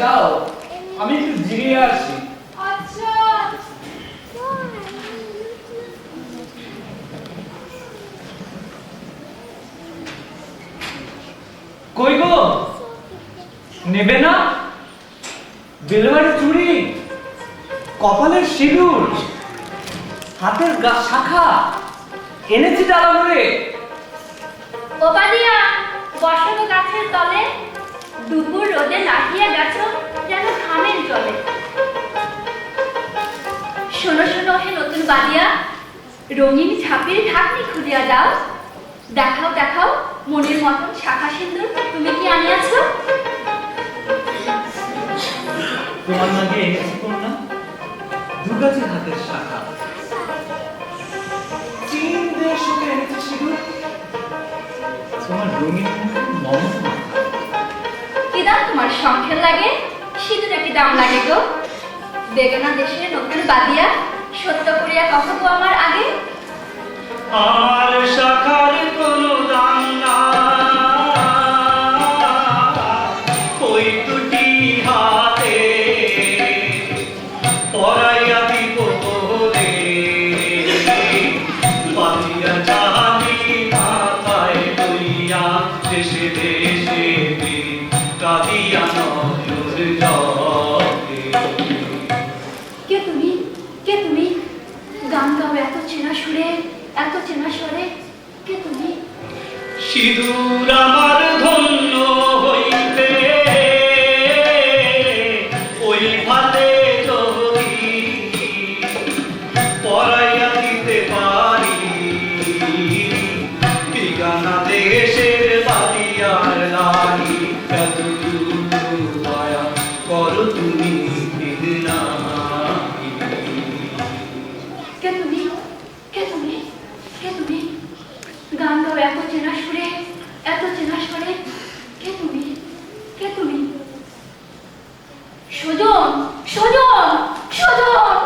যাও, আমি একটু জিরিয়ে আসি। আচ্ছা। কই গো, নেবে না? বেলবাড়ি চুড়ি, কপালের সিঁদুর, হাতের শাখা এনেছি ডালা ভরে। ও বাদিয়া, বসানো গাছের তলে দুপুর রোদে লাঠিয়ে গেছো যেন ঘামের জলে। শোনো শোনো হে নতুন বাদিয়া, রঙিন ছাপির ঢাকনি খুলিয়া দাও। দেখাও দেখাও মনের মতন শাখা সিন্দুর তুমি কি আনিয়াছো? তোমার নাকি এনেছি কন্যা দুগাছি হাতের শাখা, চীন দেশ হতে এনেছি সিঁদুর, তোমার রঙিন মমতা। কি দাম তোমার শঙ্খের লাগে? সিঁদুরে কি দাম লাগে গো? বেগানা দেশের নতুন বাদিয়া, সত্য করিয়া কথা গো আমার আগে। আমার শাখার কোনো দাম না, ওই দুটি হাতে পরাইয়া দিব রে, বাঁধিয়া জানি মাথায় লইয়া দেশে দেশে কাঁদিয়া নজর জলে। কে তুমি? কে তুমি? গান গাও এত চেনা সুরে, এত চেনা স্বরে। কে তুমি? সিঁদুর আমার ধন্য হইতে ওই ভাতে যদি পরাইয়া দিতে পারি, ঠিকানা দেশের বাদিয়ার লাগি এতটুকু মায়া করো তুমি না। কে তুমি? কে তুমি? কে তুমি? গান গাও এত চেনা সুরে, এত চেনা স্বরে। কে তুমি? কে তুমি? সুজন, সুজন, সুজন।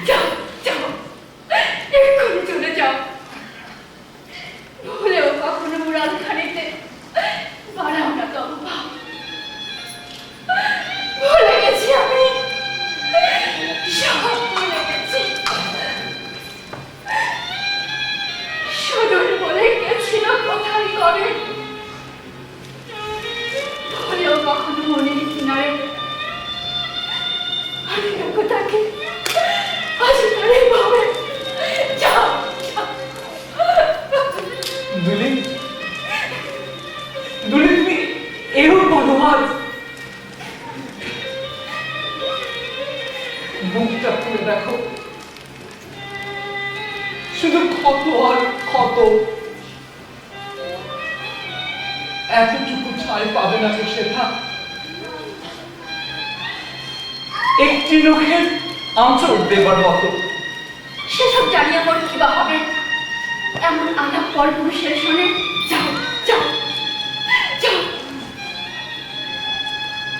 যাও, যাও, এক্ষুনি চলে যাও। ভুলেও কখনো মুরাল খানিতে বাড়াও না তবু ভাব। ভুলে গেছি আমি, সব ভুলে গেছি। সুদূর বলে গেছিল কোথায় কবে, ভুলেও কখনো মনের কিনারে আমি তাকে আজ ধরে ভাবে। যাও, যাও। দুলি, দুলি তুমি এও বলবান, মুখটা খুলে দেখো, শুধু ক্ষত আর ক্ষত। এতটুকু ছাই পাবে না তো সেটা, একটি লোকের আঁচড় দেবার মতো। সেসব জানিয়ে মোর কি বা হবে? এমন আলাপ পর পুরুষের শোনে। যাও, যাও, যাও।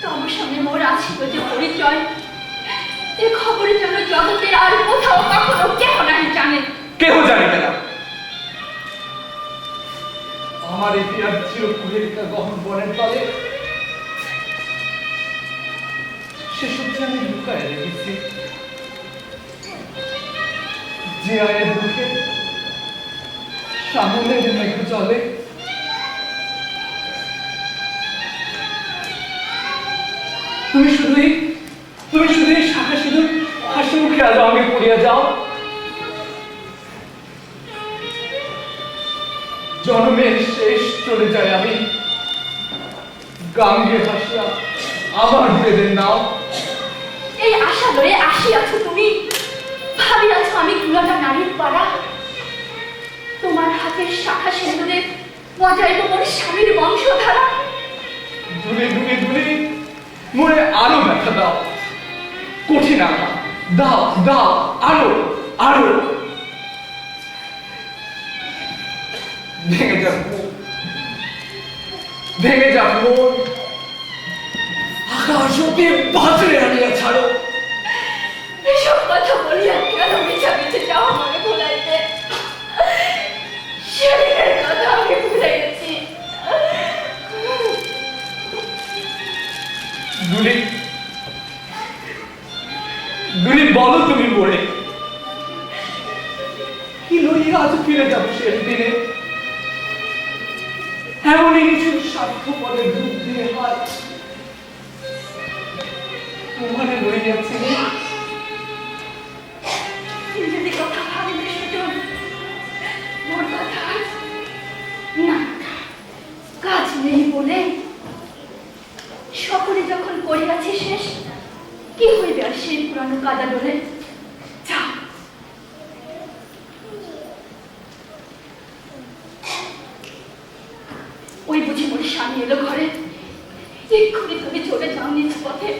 তোমার সামনে মোর আছিল যে পরিচয়, এ খবরের জন্য জগতের আর কোথাও কখনো কেহ নাহি জানে। কেউ জানিবে না। আমার ইতিহাস চিরকুহেলিকা গহন বনের তলে সেসব যে আমি লুকায় রেখেছি। যে আয়ের মুখে সামনের মেঘ চলে, তুমি শুধুই শাখা সিঁদুর হাসি মুখে আজ আমাকে পড়িয়া যাও। জন্মের শেষ চলে যায় আমি, গাঙ্গে হাসিয়া আমার বেদের নাও। এই আশা লয়ে আসিয়াছ তুমি, ভাবিয়াছ আমি কুলাটা নারীর পাড়া। তোমার হাতের শাখা সিঁদুরে বজায় মোর স্বামীর বংশধারা। দুলে দুলে দুলে মনে আরো ব্যথা দাও, কঠিন আঘাত দাও, দাও আরো আরো। ভেঙে যাক ভেঙে যাক মন, আকাশ ওকে বাজরে আনিয়া ছাড়ো। এসব কথা বলিয়া কেন মিছা মিছে যাও আমাকে ভুলাইতে? সেদিনের কথা আমি ভুলে গেছি। দুলি, দুলি বলো তুমি মরে কি লইয়া আজ ফিরে যাবো শেষ দিনে? এমনই কিছু স্বার্থপরের রূপ দিয়ে হয় তোমারে লইয়াছি। তুমি যদি কথা ভাবলে সুজন, মোর কথা না, কাজ নেই বলে সকলে যখন করিয়াছি শেষ, কি হইবে আর সেই পুরানো কাদা ডোলে? যাও। ওই বুঝি মোর স্বামী এলো ঘরে, এক্ষুনি তুমি চলে যাও নিজ পথে।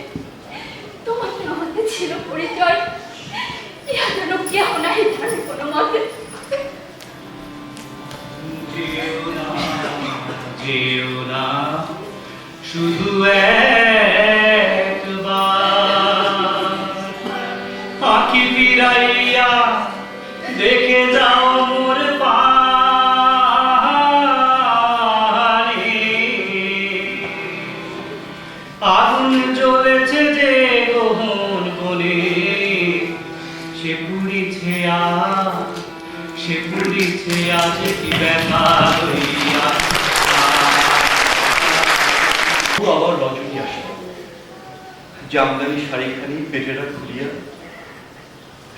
তোমাকে আমাকে ছিল পরিচয়, ইহা যেন কেহ নাহি জানে কোনো মতে। যেও না শুধু একবার, আঁখি ফিরাইয়া দেখে যাও মোর পানে। আগুন জ্বলেছে যে গহন বনে, সে পুড়িছে আজ কি ব্যথা হইয়া। আবার রজনী আসে, জামদানি শাড়িখানি পেটেরা খুলিয়া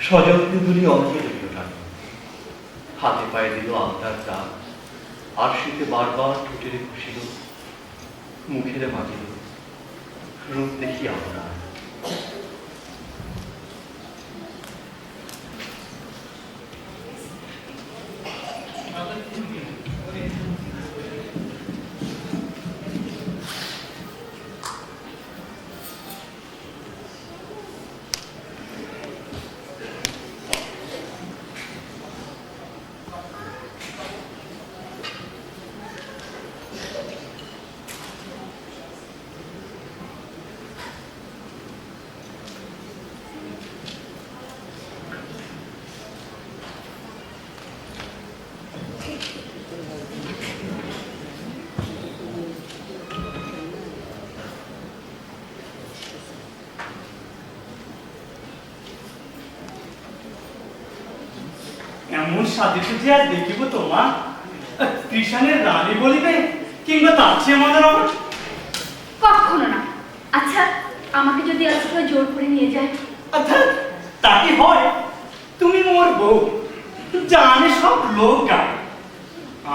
সযত্নে দুলি অন্তর দিল টান, হাতে পায়ে দিল আলতার দাগ, আর শীতে বারবার ঠোঁটেরে খুশিল, মুখেরে মাজিল, রূপ দেখি আমরা। এমন সাজে সুজে আজ দেখিব তোমা, কৃষাণের রানী বলিবে কিংবা তার চেয়ে মজার আমার? কখনো না। আচ্ছা, আমাকে যদি আজকে জোর করে নিয়ে যায়? আচ্ছা, তা কি হয়? তুমি মোর বউ, জানে সব লোক গায়।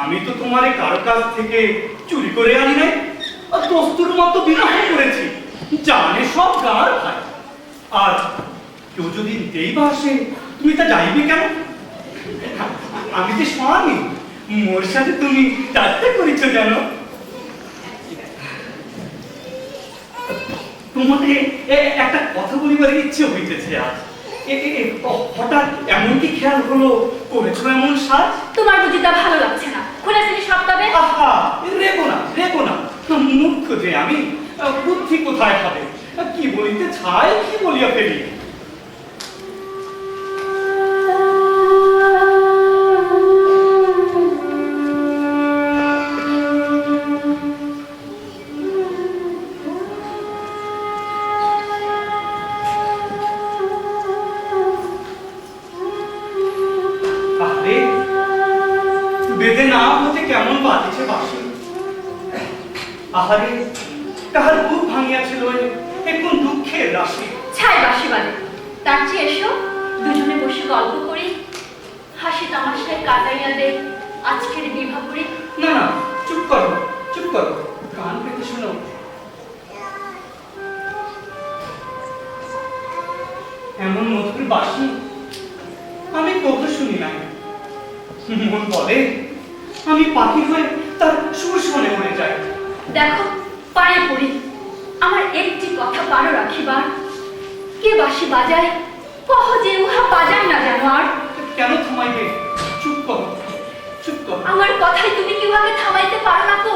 আমি তো তোমার কারো কাছ থেকে চুরি করে আনি নাই, আর দস্তুর মতো বিবাহ করেছি, জানে সব গার ভাই। আর কেউ যদি নিতেই বা আসে, তুমি তা যাইবে কেন? আমি যে স্বামী, মোর সাথে তুমি চারটে করেছো জানো? তোমাকে একটা কথা বলিবার ইচ্ছে হইতেছে আজ। হঠাৎ এমন কি খেয়াল হলো করেছো এমন সাজ? তোমার বুঝি তা ভালো লাগছে না? খুলে ফেলে সব তবে। আহা, রেখো না, মুখ্য যে আমি, বুদ্ধি কোথায় হবে? কি বলিতে চাই, কি বলিয়া ফেলি? বেদে না হতে কেমন বাঁধিছে বাসি। আহারে, তাহার বুক ভাঙিয়াছিল এখন দুঃখের রাশি। ছাই বাসি বাদে, তার চেয়ে এসো দুজনে বসে গল্প করি, হাসি তামাশায় কাটাইয়া দে আজকের বিবাহ করি। না, চুপ করো, কান পেতে শোনো। এমন মধুর বাসি আমি কখনো শুনি নাই। মন বলে আমি পাখি হয়ে তার সুর শুনে উড়ে যাই। দেখো, পায়ে পড়ি, আমার একটি কথা পারো রাখিবার। কে বাঁশি বাজায়, কহ যে উহা বাজায় না জানো আর? কেন থামাইবে? চুপ করো। আমার কথাই তুমি কিভাবে থামাইতে পারো না তো?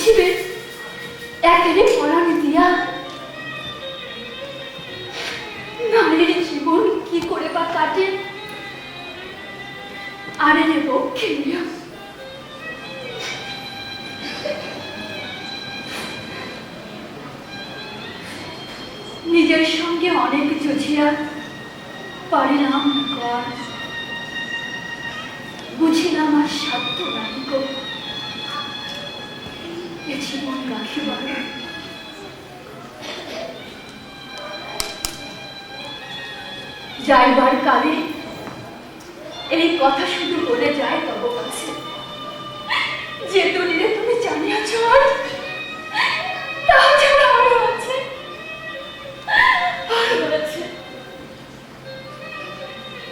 বুঝিবে একেরে পরাণ দিয়া নারীর জীবন কি করে বা কাটে আরে নেব খেলিয়া নিজের সঙ্গে অনেক জুঝিয়া পারিলাম কর বুঝিলাম আর সাধ্য নাই গো এ জীবন রাখিবার যাইবার কালে এই কথা শুধু বলে যায় তব কাছে যে দলিলে তুমি জানিয়াছ আর তাহা ছাড়া আরো আছে আরো আছে।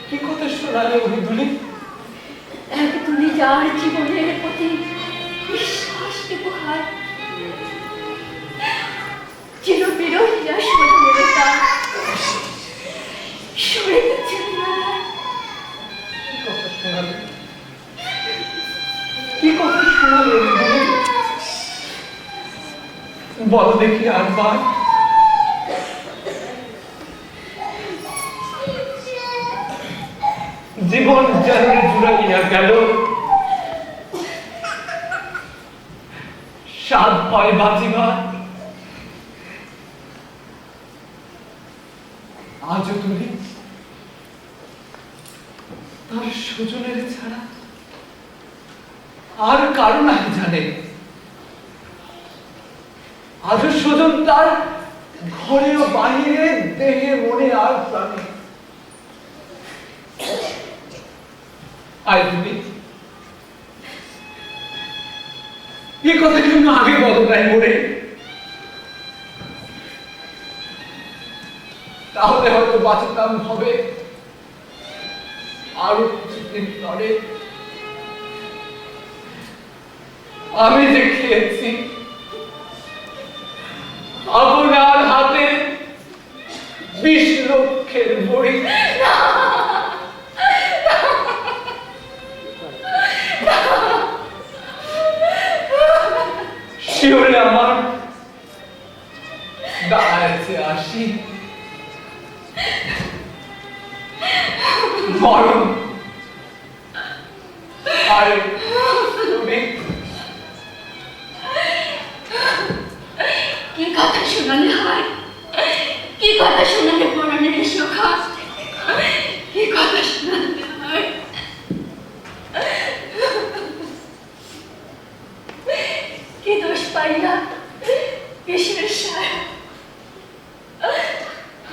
কি কথা শোনালে ওই দুলি? এক দুলি যার জীবনের প্রতি বিশ্বাস উপহার চির বিরোধীরা সরে নেবে তার সরে গেছে কি কথা শোনালে? কি কথা শোনালে ওই দুলি? বলো দেখি আরবার। জীবন যেন জুড়াইয়া গেল, স্বাদ হয় বাজিবার। আজও তুমি তার স্বজনের ছাড়া আর কারো নাই জানে। আজও স্বজন তার ঘরে ও বাহিরে, দেহে মনে আর প্রাণে। আয় তুমি এই কথা জন্য আগে বলো নাই মরে, তাহলে হয়তো বাঁচতাম হবে আরো কিছুদিন পরে। আমি যে খেয়েছি আপনার হাতে 20 লক্ষের বড়ি, শিওরে আমার দাঁড়াচ্ছে আসি মরণ। আরে তুমি কি কথা শোনালে হয়, কি কথা শোনালে পরাণের সখা, কি কথা শোনালে হয়। কি দোষ পাইয়া কিসের সায়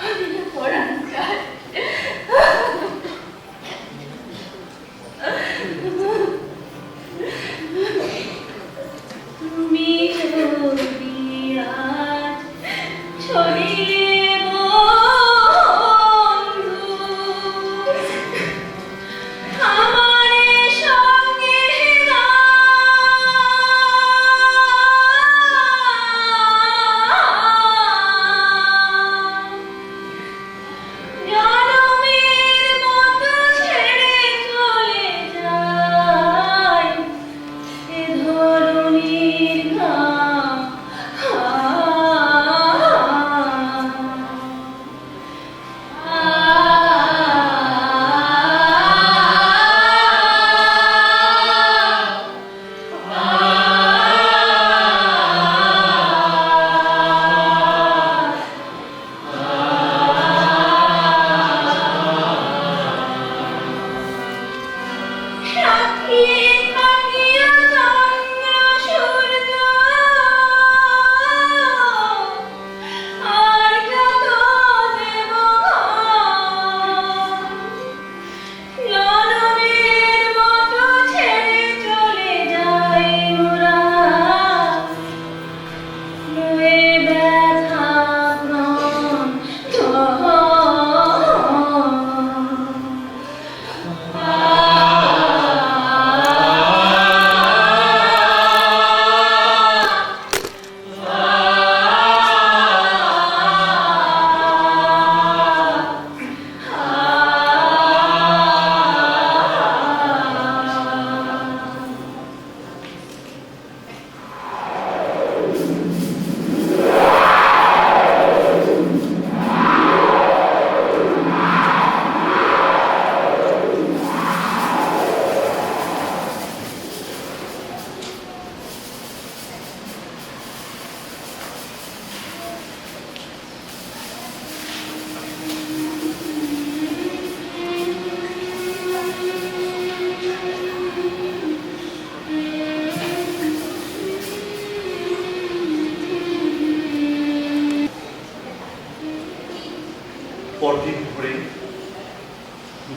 আমি না পরাণ চাই। তুমি বিরাট ছড়িয়ে ধরণীর ঘা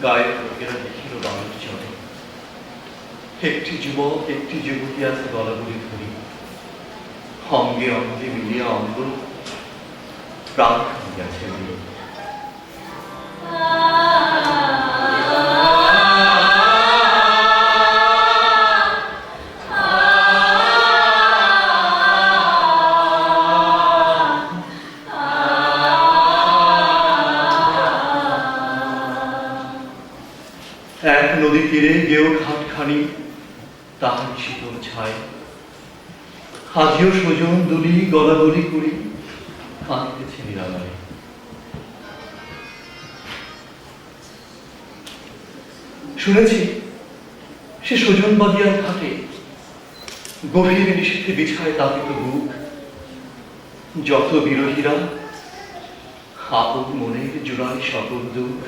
গায়ের লোকেরা দেখিল বালুর চরে একটি যুবক একটি যুবতী আছে গলাগুলি ধরি অঙ্গে অঙ্গে মিলিয়া অঙ্গ প্রাণ গেছে এক নদী তীরে গেও ঘাটখানি তাহার শীতল ছায় আজিও সুজন দুলি গলাগলি করি কাঁদতেছে নিরালায় শুনেছি সে সুজন বাদিয়ার ঘাটে গভীর নিশীথে বিছায় তাপিত বুক যত বিরোহীরা আপন মনের জোড়ায় সকল দুঃখ